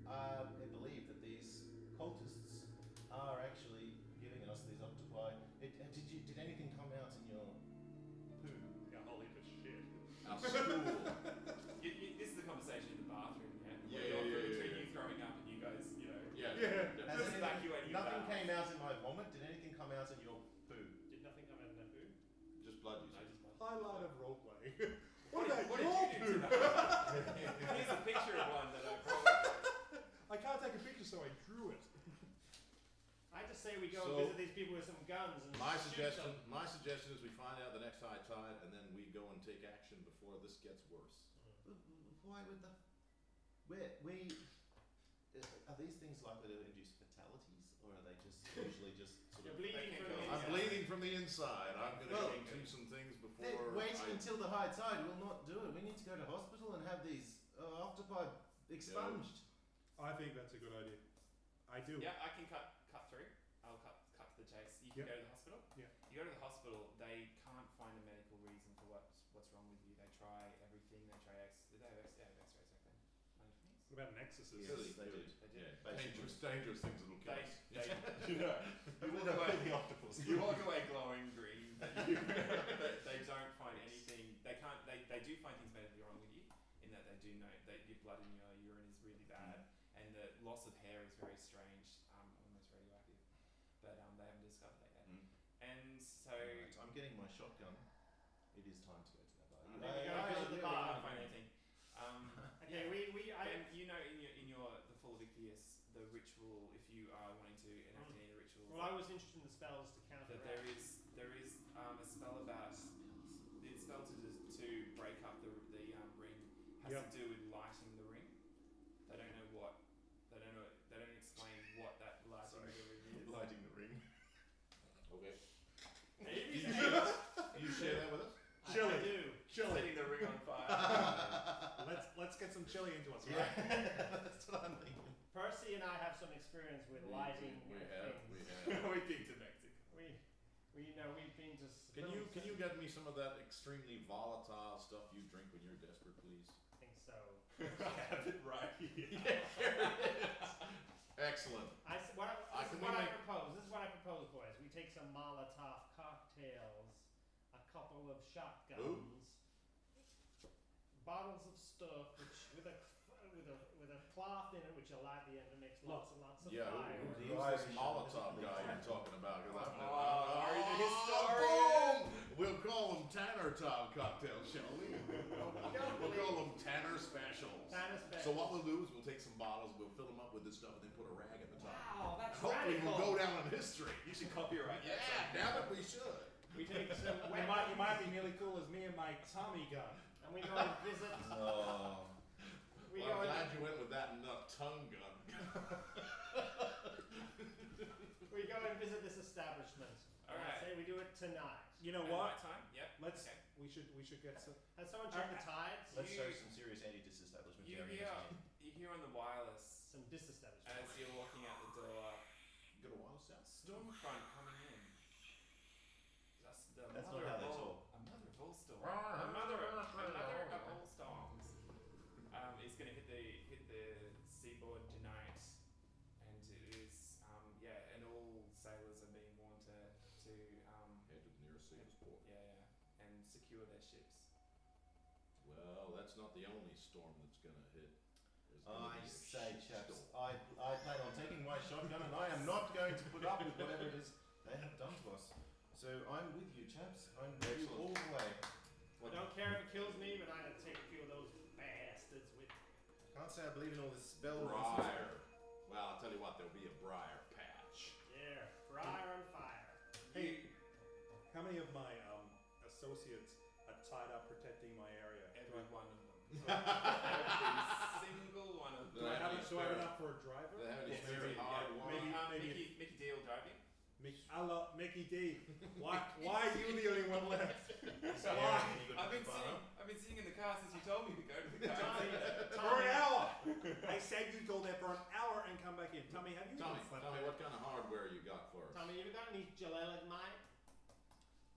I believe that these cultists are actually giving us these octopi. Did anything come out in your poo? Yeah, holy shit. Our school. This is the conversation in the bathroom, yeah? Yeah, Where you're yeah, between yeah. you throwing up and you guys, you know. Yeah. Yeah. Has Just anything- evacuating your Nothing bowels. came out in my vomit. Did anything come out in your poo? Did nothing come out of that food? Just blood, you No, said. just one. Highlight of roleplay. What about did your you do poo? tonight? Here's a picture of one that I brought. I can't take a picture, so I drew it. I just say we go So- visit these people with some guns and My shoot suggestion, them. my suggestion is we find out the next high tide, and then we go and take action before this gets worse. Why would the? Are these things likely to induce fatalities, or are they just usually just sort You're of? bleeding They from can the go- I'm inside. bleeding from the inside. I'm going to Well, go do some things before. Waiting I, until the high tide will not do it. We need to go to hospital and have these octopi expunged. I think that's a good idea. I do. Yeah, I can cut through. I'll cut to the chase. You can Yep. go to the hospital. Yeah. You go to the hospital. They can't find a medical reason for what's wrong with you. They try everything. They try Did they have X-rays back then? 1920s? What about an exorcist? Yes, Really they good. did. They did. Yeah, Basically. dangerous things that'll kill They, us. you know, you walk away. the octopus. You walk away glowing green, but they don't find anything. They can't. They do find things medically wrong with you, in that they do know that your blood in your urine is really bad, and the loss of hair is very strange, almost radioactive. But they haven't discovered that yet. Mm. And so Right, I'm getting my shotgun. It is time to go to that bar. Then you gotta go to the they bar. can't find anything. Okay, Ben, you know in your the Fall of Icthius, the ritual, if you are wanting to enact any of the rituals. Well, I was interested in the spells to counter. That there is a spell about the spell to break up the ring has Yep. to do with lighting the ring. They don't know what they don't explain what that lighting the ring is. Lighting the ring. Okay. Maybe You share that with us? Chili. I do. Chili. setting the ring on fire. Let's get some chili into us, Yeah, right? that's what I'm thinking. Percy and I have some experience with lighting We things. have. We've been to Mexico. We know we've been to. Can you get me some of that extremely volatile stuff you drink when you're desperate, please? I think so. I have it right here. Excellent. This is what Can I we make- propose. This is what I propose, boys. We take some Molotov cocktails, a couple of shotguns, bottles of stuff, which with a cloth in it, which you light the end and makes lots and lots of Yeah, fire. who's this Molotov guy you're talking about? 'Cause I'm Are you the boom! historian? We'll call them Tanner Tom cocktails, shall we? We'll call them Tanner Specials. Tanner So Specials. what we'll do is we'll take some bottles, we'll fill them up with this stuff, and then put a rag at the top. Wow, that's Hopefully radical. we'll go down in history. You should copyright that. Yeah, damn it, we should. We take some You might be nearly cool as me and my Tommy gun. and we go and visit. Oh. We Well, go I'm and glad you went with that nut tongue gun. we go and visit this establishment. All And I right. say we do it tonight. You know At what? night time? Yep. Let's. Okay. We should get some. Has someone checked the tides? Let's You- show some serious anti-disestablishment. You theory hear, again. you hear on the wireless Some disestablishment. as you're walking out the door, Got a wild sound. Stormfront coming in. That's the That's mother not how of they all, talk. a mother of all storms. A mother of all storms. Is going to hit the seaboard tonight, and it is and all sailors are being warned to Head to the nearest sailor's port. and secure their ships. Well, that's not the only storm that's gonna hit. There's gonna I be a say, shit chaps, storm. I plan on taking my shotgun and I am not going to put up with whatever it is they have done to us. So I'm with you, chaps. I'm with you Excellent. all the way. I don't care if it kills me, but I'm gonna take a few of those bastards with me. Can't say I believe in all this spell. Briar. Well, I'll tell you what, there'll be a briar patch. Yeah, fire and fire. Hey, how many of my associates are tied up protecting my area? Every one of them. Every single one of them. Do I have Very- enough for a driver? They have any Yes, very you do, hard yeah. one. Maybe- Mickey D will drive you. Mickey D. Why are you the only one left? I've been sitting in the car since you told me to go to the car. For an hour. I said you'd go there for an hour and come back in. Tommy, have you Tommy, even slept? what kind of hardware you got for us? Tommy, you got any gelignite?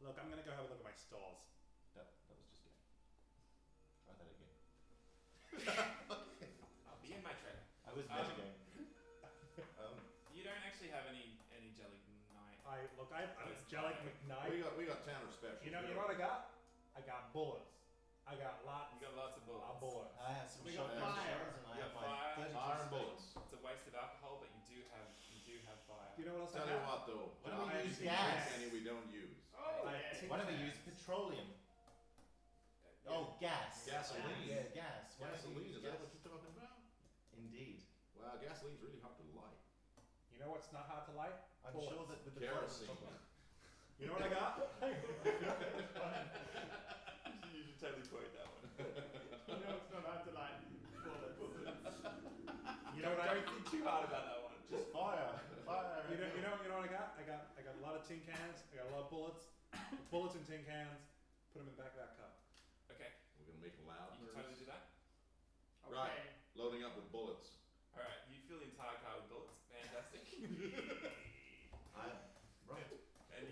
Look, I'm gonna go have a look at my stalls. That was just game. Try that again. I'll be in my trailer. I was metagaming. You don't actually have any jelly night. I'm Jellic McKnight. We got Tanner special. You know what I got? I got bullets. I got lots You got lots of bullets. of bullets. I have some We got shotgun fire. shells and I You have got my fire, 32 Fire and spades. bullets. It's a waste of alcohol, but you do have fire. You know what else Tell I you got? what though, Why don't I we use actually gas? drink any we don't use. Oh, I yeah. think- Why don't we use petroleum? Oh, gas. Gasoline. Yeah, gas. Why don't Gasoline, we use is that gas? what you're talking about? Indeed. Well, gasoline's really hard to light. You know what's not hard to light? I'm Bullets. sure that with the price of Kerosene. chocolate. You know what I got? You should totally quote that one. You know it's not hard to light. You know what I? Don't think too hard about that one. Just fire. Fire. You know what I got? I got a lot of tin cans. I got a lot of bullets. Bullets in tin cans. Put them in the back of that cup. Okay, We're gonna make them loud. you can totally do that. Okay. Right. Loading up with bullets. All right, you fill the entire car with bullets. Fantastic. Right. And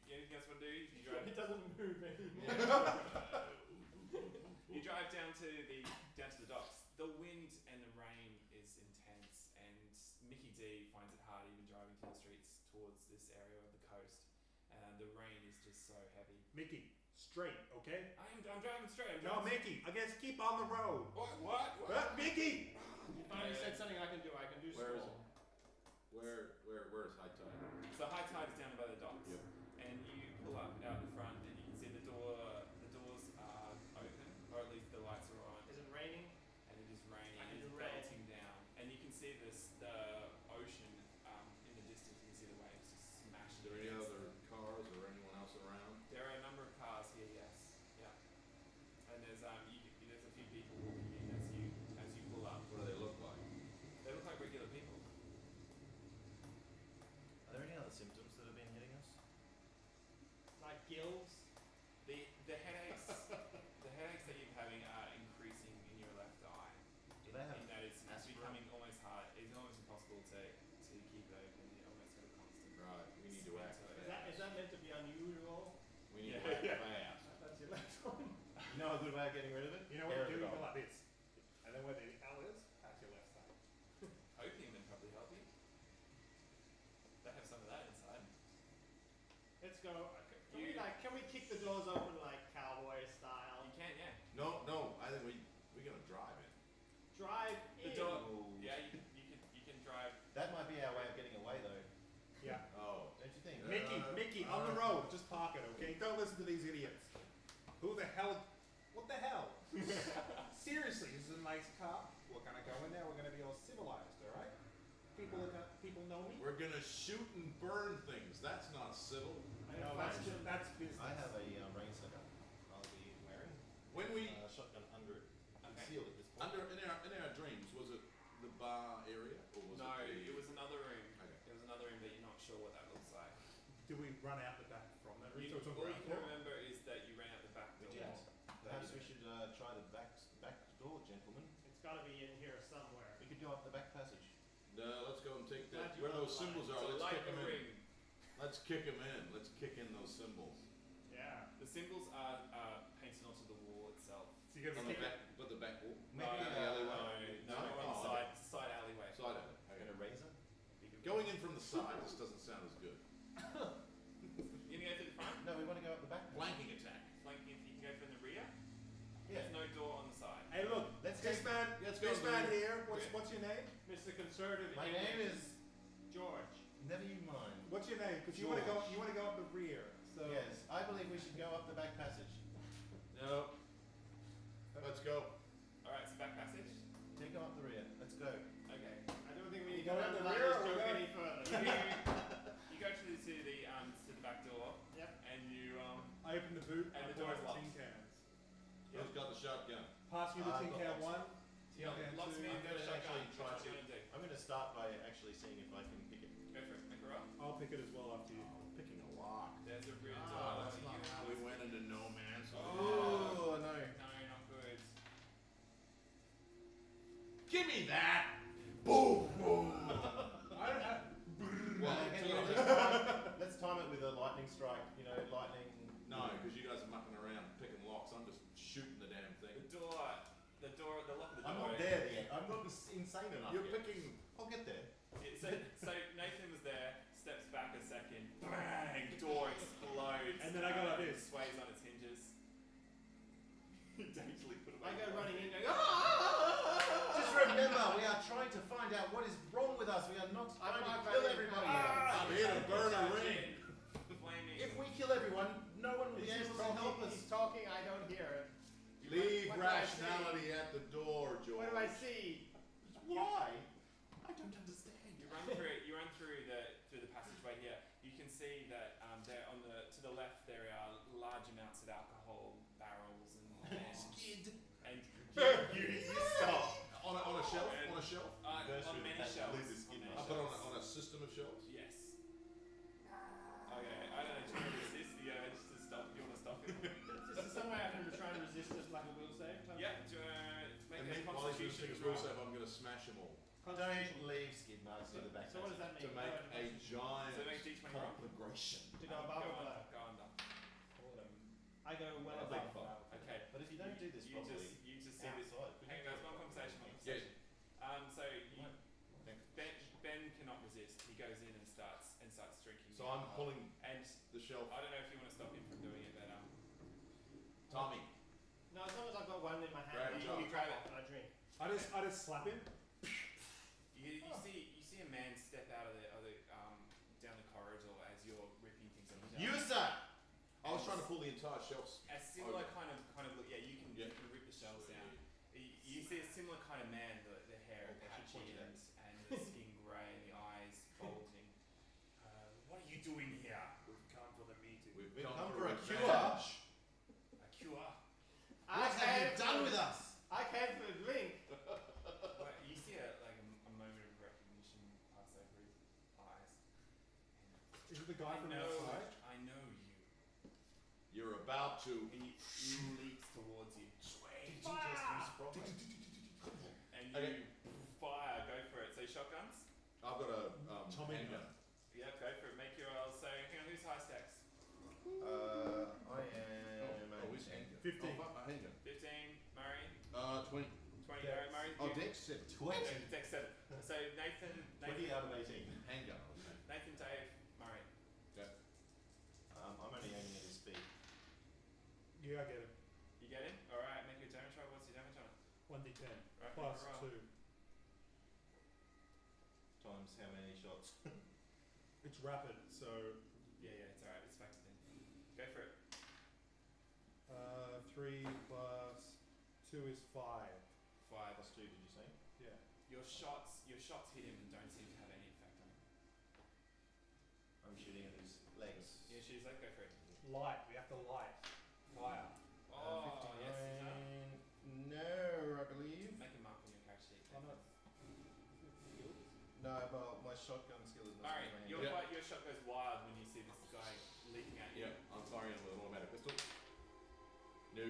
anything else you want to do? You drive. It doesn't move anymore. You drive down to the docks. The wind and the rain is intense, and Mickey D finds it hard even driving through the streets towards this area of the coast. And the rain is just so heavy. Mickey, straight, okay? I'm driving straight. No, Mickey, I guess keep on the road. What? Mickey! You finally said something I can do. I can do Where is storm. Where's high tide? So high tide is down by the docks, Yep. and you pull up out in front, and you can see the doors are open, or at least the lights are on, Is it raining? and it is raining. I can It is do rain. belting down, and you can see the ocean in the distance. You can see the waves just smashing. Is there any against other cars or anyone else around? There are a number of cars here, yes. Yeah. And there's there's a few people walking in as you pull up. What do they look like? They look like regular people. Are there any other symptoms that have been hitting us? Like gills? The headaches that you're having are increasing in your left eye. We need Yeah. to act fast. That's your left one. You know a good way of getting rid of it? You know Hair what of you do? the You go dog. like this. And then where the L is, that's your left side. Opium would probably help you. They have some of that inside. Let's go. You- Can we kick the doors open like cowboy style? You can, yeah. No, I think we're gonna drive it. Drive The in. door. Ooh. Yeah, you can drive. That might be our way of getting away, though. Yeah. Oh. Don't you think? Mickey, on the road, just park it, okay? Don't listen to these idiots. Who the hell? What the hell? Seriously, this is a nice car. We're gonna go in there. We're gonna be all civilized, all right? People know me. We're gonna shoot and burn things. That's not civil. No, that's business. I have a rain slicker I'll be wearing. When we Shotgun under it. Okay. Concealed at this point. in our dreams, was it the bar area or was No, it? it was another room. Okay. It was another room that you're not sure what that looks like. Do we run out the back from that room? You, So it's on all you ground can floor? remember is that you ran out the back We door. did. Perhaps we should try the back door, gentlemen. It's got to be in here somewhere. We could go up the back passage. No, let's go and take Glad that. you Where those outlined. symbols are, So let's like kick the them in. ring. Let's kick them in. Let's kick in those symbols. Yeah. The symbols are painted onto the wall itself. So you're On gonna the kick it. back, but the back wall. Maybe the alleyway. No, Oh, inside, side alleyway. Side of it. Like Okay. an eraser. Going in from the side, this doesn't sound as good. You gonna go through the front? No, we want to go up the back. Flanking attack. Flanking, you can go from the rear. Yeah. There's no door on the side. Hey, look. Let's This go. man. Let's go This to the man rear. here. What's your name? Mr. Conservative. My English. name is. George. Never you mind. What's your name? Because you want to go. George. You want to go up the rear. So. Yes, I believe we should go up the back passage. No. Let's go. Alright, so back passage. Take go up the rear. Let's go. Okay. I don't think we need Go to in the underline rear this or joke go- any further. You go to the back door. Yep. And you I open the boot. And I the pull door out is tin locked. cans. Who's got the shotgun? Pass you the I've tin got can lots. one. Tin yeah, can locksmith, two. I'm gonna shotgun. actually try What to- you gonna do? I'm going to start by actually seeing if I can pick it. Go for it. Make a roll. I'll pick it as well after you. Picking a lock. There's a rear Ah, door. that's not how We went into no man's land. Oh, no. No, not good. Give me that! Boom! Boom! I don't have. Well, Hang tell on, you- let's time it with a lightning strike. You know, lightning. No, because you guys are mucking around picking locks. I'm just shooting the damn thing. The lock of the door. I'm not there yet. I'm not insane enough. You're yet. picking. I'll get there. So Nathan was there, steps back a second, bang, door explodes. And then I go like this. Sways on its hinges. Daintily put I away. go running in going, "Ah!" Just remember, we are trying to find out what is wrong with us. We are not I'm trying to not kill running. everybody. I'm here to burn a ring. Flaming. If we kill everyone, no one will be He's able just to help talking, us. he's talking, I don't hear it. Leave What do I see? rationality at the door, George. What do I see? Why? I don't understand. You run through the passageway here. You can see that there to the left there are large amounts of alcohol barrels and Skid. and You stop. On a shelf? And- On a shelf? Burst on through many the passage, shelves. leave the skin On many mark. But shelves. on a system of shelves? Yes. Okay, I don't know. Do you want to resist? Just to stop. You want to stop it? This is some way I can try and resist this like a will save. Yeah. Do you want to make And a then while he's constitution resisting his roll? will save, I'm going to smash them all. Constitution. Don't leave skid marks in the back. So what does that To mean? make a giant So make a d20 roll. conflagration. To go above or below? Go under. I go well I above. think five. Okay. But if you don't do this You properly, just see this. outside, Hang on, guys. One conversation. One Yes. conversation. So Ben cannot resist. He goes in and starts drinking. So I'm pulling And the shelf. I don't know if you want to stop him from doing it, but Tommy. No, as long as I've got one in my hand, Grab it. you grab it and I drink. I just slap him. you see a man step out of the down the corridor as you're ripping things on his you arm. sir. I was trying to pull the entire shelf. A similar Okay. kind of look. Yeah, you can rip the shelves down. You see a similar kind of man. The hair Oh, I should patchy point it and the skin grey and the eyes bulging. What are you doing here? We've come for the meeting. We've come for a revenge. cure. A cure. What have you done with us? I came for a drink. Well, you see a moment of recognition pass over his eyes. Is it the guy from outside? I know you. You're about to. He leaps towards you. Did you just use frog? And you Okay. fire, go for it. So shotguns? I've got a Tommy handgun. Yeah, go for it. Make your rolls. So hang on, who's high stacks? 15. Oh, fuck, hang on. 15, Murray. 20. 20, Dex. Murray. Oh, You- Dex 7. 20. Dex 7. So Nathan, 20 out of 18. Handgun, I was saying. Nathan, Dave, Murray. I'm only aiming at his feet. Yeah, I get it. You get him? Alright, make your damage roll. What's your damage on it? 1d10 Right, plus make a roll. 2. Times how many shots? It's rapid, so Yeah, it's alright. It's factored in. Go for it. 3 plus 2 is 5. 5. Plus 2, did you say? Yeah. Your shots hit him and don't seem to have any effect on him. I'm shooting at his legs. Yeah, she's like, go for it. Light. We have to light. Fire. Oh, yes, is that? 59. No, I believe. Make a mark on your character sheet. Oh, no. No, but my shotgun skill is not Alright, so your, Yeah. your shot goes wild when you see this guy leaping at you. Yeah, I'm firing with an automatic pistol. No.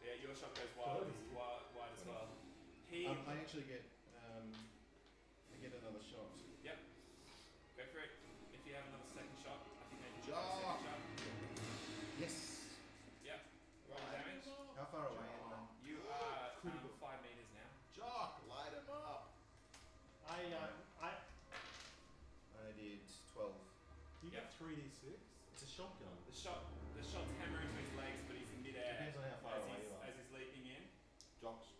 Yeah, your shot goes wild, 30. wide as well. He I actually get another shot. go for it. If you have another second shot, I think they can Ah. second shot. Yes. Yep. Roll damage. How far away am I? You are Critical. 5 meters now. Jock, light him up. I did 12. You get 3d6. It's a shotgun. The shot's hammer into his legs, but he's in midair Depends on how far away you are. as he's leaping in. Jocks,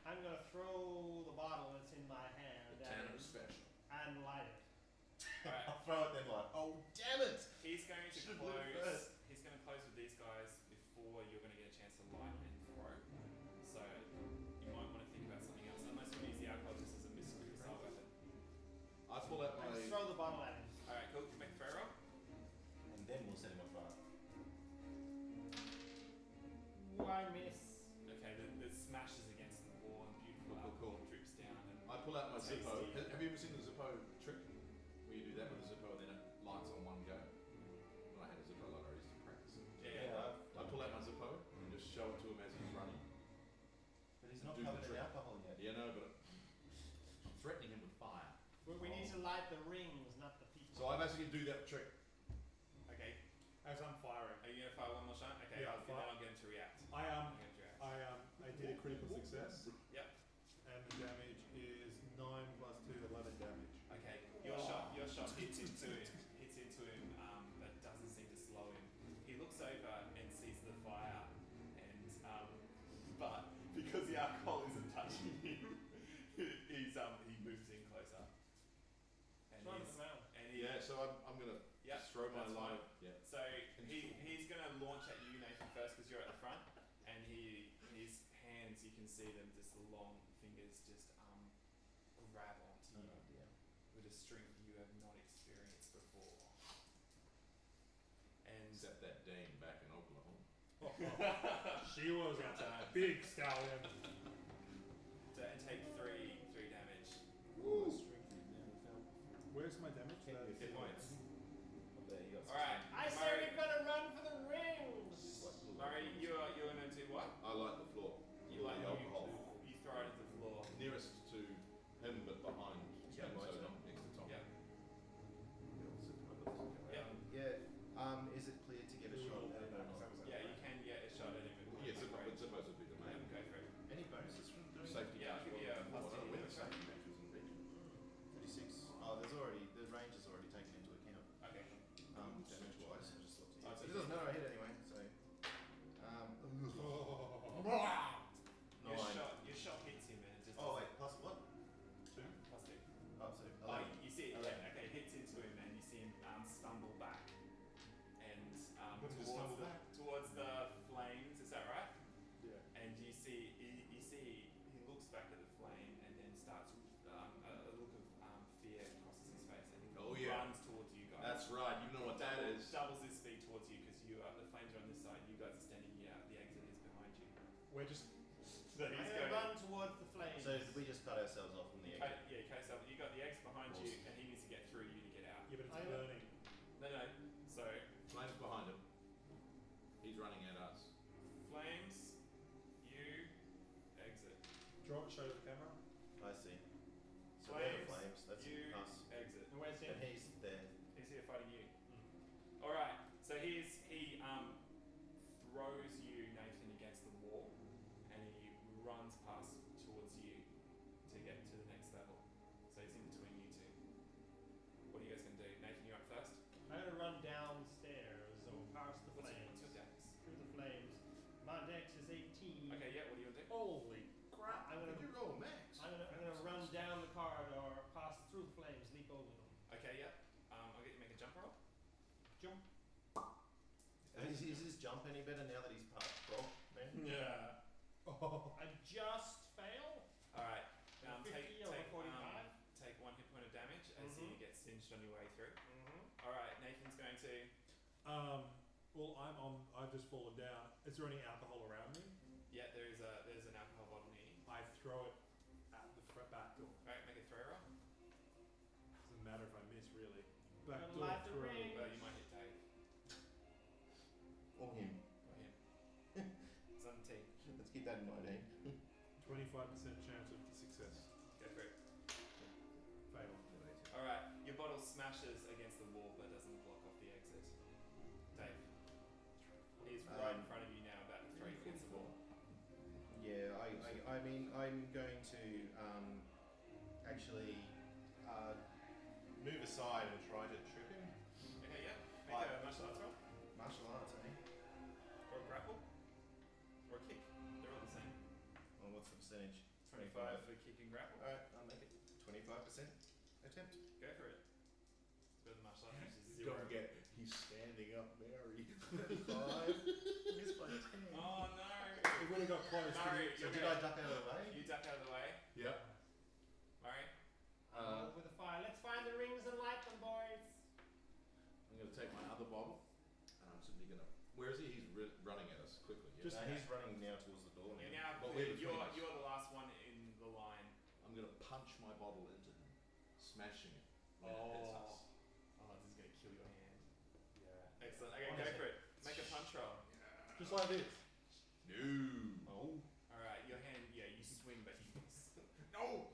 I'm gonna throw the bottle that's in my hand the Tanner special. and light it. Alright. I'll throw it then like, oh damn it! He's going to Should've lit it close. first. He's going to close with these guys before you're going to get a chance to light and throw. So you might want to think about something else, unless you use the alcohol just as a missile weapon. I pull out I my. just throw the bottle at him. All right, cool. Make a throw roll. And then we'll set him on fire. Ooh, I miss. Okay, the smashes against the wall and beautiful Cool, alcohol drips down. And I pull out my Tasty. Zippo. Have you ever seen the Zippo trick? Where you do that with a Zippo and then it lights on one go? When I had a Zippo lighter, I used to practice it. yeah. I pull out my Zippo and just show it to him as he's running. But he's not Do the covered in trick. alcohol yet. Yeah, no, but I'm threatening him with fire. We need to light the rings, not the people. So I basically do that trick. Okay. As I'm firing. Are you going to fire one more shot? Okay. Yeah, Then I'll get him to react. I I'll get him to react. I did a critical success. Yep. And the damage is 9 plus 2, 11 damage. Okay. Your shot hits into him, but doesn't seem to slow him. He looks over and sees the fire, and but because the alcohol isn't touching him, he moves in closer. And Throw him he's, around. and he, Yeah, so I'm gonna Yep, just throw my that's light. fine. Yeah. So he's gonna launch at you, Nathan, first because you're at the front, and his hands, you can see them, just the long fingers just grab onto you dear. with a strength you have not experienced before. And Except that Dane back in Oklahoma. She was a big stallion. and take three damage. Ooh. Strength is down the felt. Where's my damage? Hit That's Hit points. Oh, there you go. Alright, I said we're gonna run for the rings. Murray, you're gonna do what? I light the floor. You With like the alcohol. you throw it at the floor. Nearest to him, but behind Yeah, him, so right. not next to Tom. Yep. Yeah. Is it clear to get a shot at him or not? Yeah, you can get a shot at him. Yeah, it's supposed to be the main. Go for it. Any bonuses from doing Safety Yeah, I'll as give well. you a plus Well, I 10 win to the try. safety matches and region. 36. Oh, the range is already taken into account. Okay. Damage wise. I just looked Oh, at so it. It doesn't matter, I hit anyway, so. Oh. Your shot hits him and it just Oh, wait, plus what? plus 2. Oh, so Oh, 11. you see it, 11. yeah, okay, hits into him and you see him stumble back and What does he stumble back? towards the flames, is that right? Yeah. And you see he looks back at the flame and then starts a look of fear crosses his face and he Oh, yeah. runs towards you guys. That's right, you know what that is. Doubles his speed towards you because the flames are on this side, you guys are standing here, the exit is behind you. We're just. So I'm he's gonna going. run towards the flames. So did we just cut ourselves off from the exit? Yeah, cut yourself. You got the eggs behind you, and he needs to get through you to get out. Yeah, but it's I know. burning. No. So Flames behind him. He's running at us. flames, you exit. Show the camera. I see. So they're the Flames, flames, that's you us. exit. And where's him? And he's there. He's here fighting you. All right. So he throws you, get to the next level. So he's in between you two. What are you guys going to do? Nathan, you're up first. I'm gonna run downstairs or past the What's flames. your dex? Through the flames. My dex is 18. Okay, yeah, what do you want to do? Holy crap! I'm Did gonna you roll max? I'm gonna run down the corridor, pass through the flames, leap over them. Okay, yeah. I'll get you to make a jump roll. Jump. Is his jump any better now that he's part frog, man? Yeah. Oh. I just fail. Alright, A 50 or a 45? take 1 hit point of damage as you get singed on your way through. Mm-hmm. Alright, Nathan's going to. Well, I've just fallen down. Is there any alcohol around me? Yeah, there's an alcohol bottle near you. I throw it at the back door. Alright, make a throw roll. Doesn't matter if I miss, really. Back Gotta door light the throw. ring. Well, you might hit Dave. Or him. Or him. It's on the team. Let's keep that in mind, eh? 25% chance of success. Go for it. Fail. Alright, your bottle smashes against the wall but doesn't block off the exit. Dave. He's right in front of you now, about to throw you against the wall. Yeah, I mean, I'm going to actually move aside and try to trip him. Okay, yeah. Make a martial arts roll. Martial arts, eh? Or a grapple. Or a kick. They're all the same. Oh, what's the percentage? 25 for kick and grapple. Alright, I'll make it 25% attempt. Go for it. It's better than martial arts, which is 0. Don't forget, he's standing up, Mary. 35. Missed by 10. Oh no! It would have got close. Murray, So you're did I duck out of the way? You duck out of the way. Yep. Murray. Over the fire. Let's find the rings and light them, boys. I'm going to take my other bottle, and I'm simply going to. Where is he? He's running at us quickly. Yeah? Just- He's running now towards the door. You're now But clear. we're between us. You're the last one in the line. I'm going to punch my bottle into him, smashing it when it hits us. Oh, this is gonna kill your hand. Yeah. Excellent. Okay, go Honestly. for it. Make a punch roll. Just like this. No. Oh. Alright, your hand, yeah, you swing but you miss. No.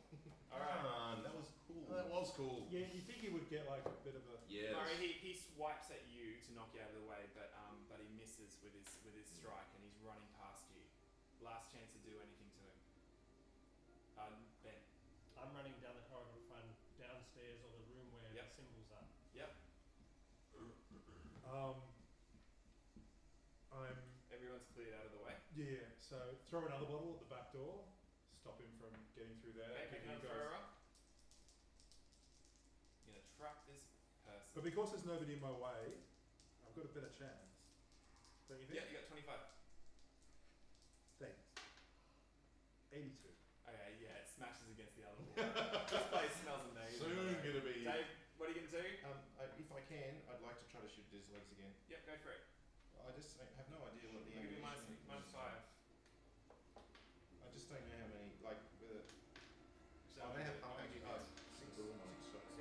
Alright. That was cool. That was cool. Yeah, you think he would get like a bit of a. Yes. Murray, he swipes at you to knock you out of the way, but he misses with his strike and he's running past you. Last chance to do anything to him. Ben. I'm running down the corridor to find downstairs or the room where Yep. the symbols are. Yep. Everyone's cleared out of the way. So throw another bottle at the back door. Stop him from getting through there. Okay, make Give you another guys- throw roll. You're gonna trap this person. But because there's nobody in my way, I've got a better chance. Don't you think? Yeah, you got 25. Thanks. 82. Okay, yeah, it smashes against the other wall. This place smells amazing. Soon going to be. Dave, what are you gonna do? If I can, I'd like to try to shoot his legs again. Yep, go for it. I just have no idea what the I'll give you ammunition minus is. 5. I just don't know how many, like, whether. So I may have, I'll I give you have, this. six.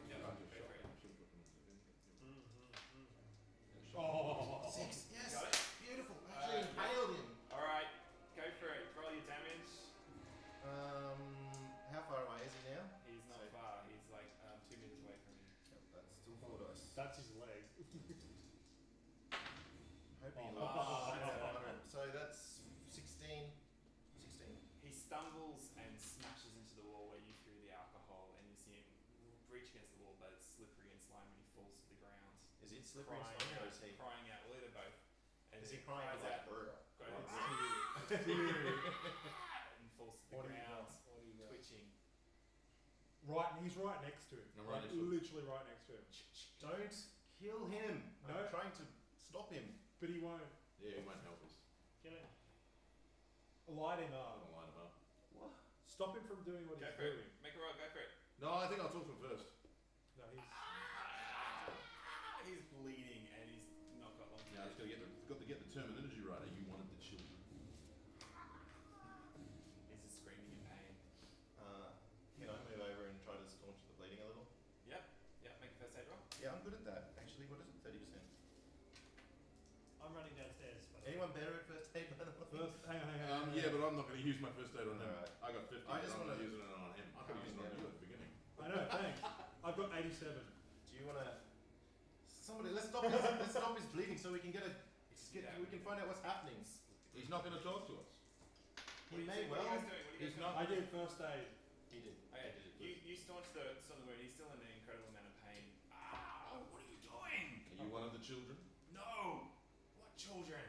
Yeah, go for it. Oh. 6, yes! Got it? Beautiful! Actually impaled him! Alright, go for it. Roll your damage. How far away is he now? He's not So- far. He's like 2 meters away from you. That's still 4 dice. That's his leg. Hoping Oh. So that's 16. 16. He stumbles and smashes into the wall where you threw the alcohol, and you see him reach against the wall, but it's slippery and slimy, and he falls to the ground. Is it slippery and slimy or is he? Crying out, well, either both. And Is he crying out like brr? Goes It's and falls to the What do you ground, got? What do you got? twitching. Right, he's right next to him. I'm right Like, next to him. literally right next to him. Don't kill him! No. I'm trying to stop him. But he won't. Yeah, he won't help us. Kill him. Light him I'm up. going to line him up. What? Stop him from doing what Go he's for it. doing. Make a roll, go for it. No, I think I'll talk to him first. No, he's. He's bleeding and he's not got long to Yeah, I live. just got to get the terminology right. You wanted the children. He's just screaming in pain. Can I move over and try to staunch the bleeding a little? Yep, make a first aid roll. Yeah, I'm good at that. Actually, what is it? 30%. I'm running downstairs. But Anyone better at first aid, by the way? First, hang on. Yeah, but I'm not going to use my first aid on him. Alright. I got 50. I just I'm wanna- not using it on him. I could have used it on you at the beginning. I know, thanks. I've got 87. Do you want to? Somebody, let's stop his bleeding so we can we can find out what's happening. He's not going to talk to us. He may What well. are you guys doing? What are you He's guys not- I did first aid. He did. Okay, He did it you staunch the wound. He's still in an incredible amount of pain. Ah, what are you doing? Are you one of the children? No! What children?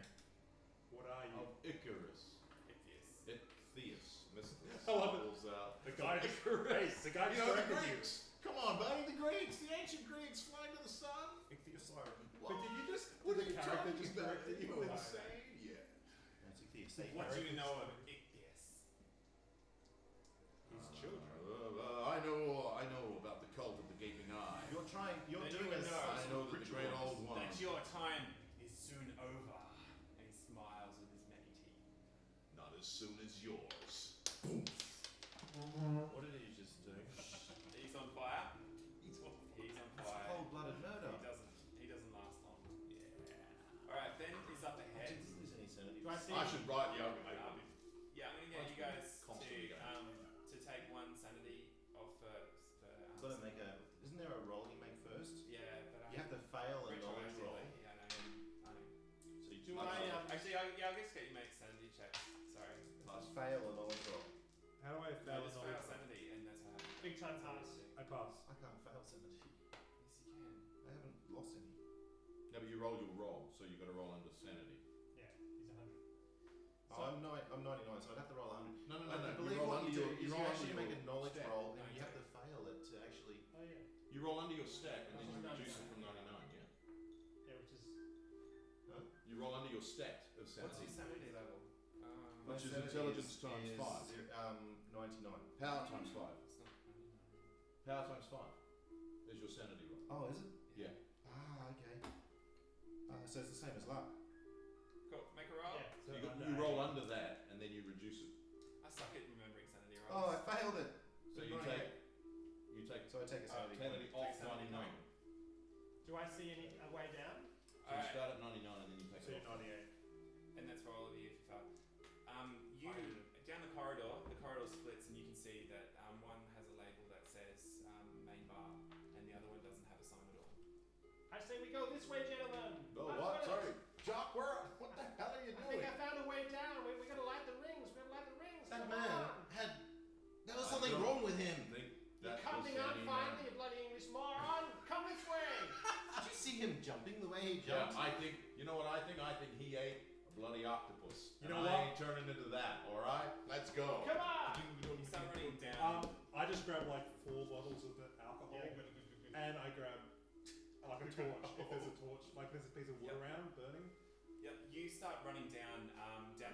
What are you? Of Icarus. Ichthyus. Ichthyus. Mr. I love it. Spells out. The guy just Icarus. the guy You just know the corrected you. Greeks. Come on, buddy. The Greeks. The ancient Greeks flying to the sun. Ichthyosiren. What? But did you just What did are you the character talking just about? corrected Are you you? insane? Yeah. That's Ichthyus. They What do you corrected know us. of Ichthyus? His children. I know about the cult of the gaping eye. You're Then doing you a know. I know that the great old one. That your time is soon over. And he smiles with his many teeth. Not as soon as yours. What did he just do? He's on fire. He's on That's fire. cold-blooded murder. He doesn't last long. Yeah. Alright, Ben is up ahead. Didn't lose any sanity. Do I see? I should write you. Yeah, I'm gonna get you guys Constantly going. to take one sanity off for Got to make a. Isn't there a roll you make first? yeah, but You have to fail a knowledge roll. Yeah, I know. So you Do I Actually, I'll just get you make sanity checks. Sorry. must fail a knowledge roll. How do I No, fail just a fail knowledge? sanity, and that's how. Big time pass. I pass. I can't fail sanity. Yes, you can. I haven't lost any. No, but you roll your roll, so you've got to roll under sanity. Yeah, he's 100. Oh, I'm 99, so I'd have to roll 100. No, I You believe roll what under you do your. is You you roll under actually your make a knowledge stat. roll, and No, you have you to fail it to actually. Oh yeah. You roll under your stat, and then you Oh, reduce it 99. from 99. Yeah. Yeah, which is You roll under your stat of What's your sanity. sanity level? My Which is sanity intelligence times is 5. 99. Power times 5. It's not 99. Power times 5 is your sanity roll. Oh, is it? Yeah. Ah, okay. So it's the same as luck. Cool. Make a roll. yeah. So You roll under that, and then you reduce it. I suck at remembering sanity Oh, rolls. I failed it. So you take So I take a sanity. sanity off Take sanity 99. Do I see any a way down? So you Alright, start at 99, and then you take So it you're off. 98. and that's for all of you if you fail. You down the corridor splits, and you can see that one has a label that says main bar, and the other one doesn't have a sign at all. I say we go this way, gentlemen. Oh, I've what? got it. Sorry. Jock, what the hell are you I think doing? I found a way down. We gotta light the rings. We gotta light the rings. That Come man on. had. There was I something don't wrong with him. Think You're that coming was on any finally, you bloody English moron. Come this way. Did you see him jumping the way he Yeah, jumped? I think. You know what I think? I think he ate a bloody octopus. You and know I what? ain't turning into that. All right, let's go. Come on. You start running down. I just grab like 4 bottles of the alcohol, Yeah, good. and I grab like a torch. If there's a torch, like there's a piece of wood Yep. around burning. Yep, you start running down the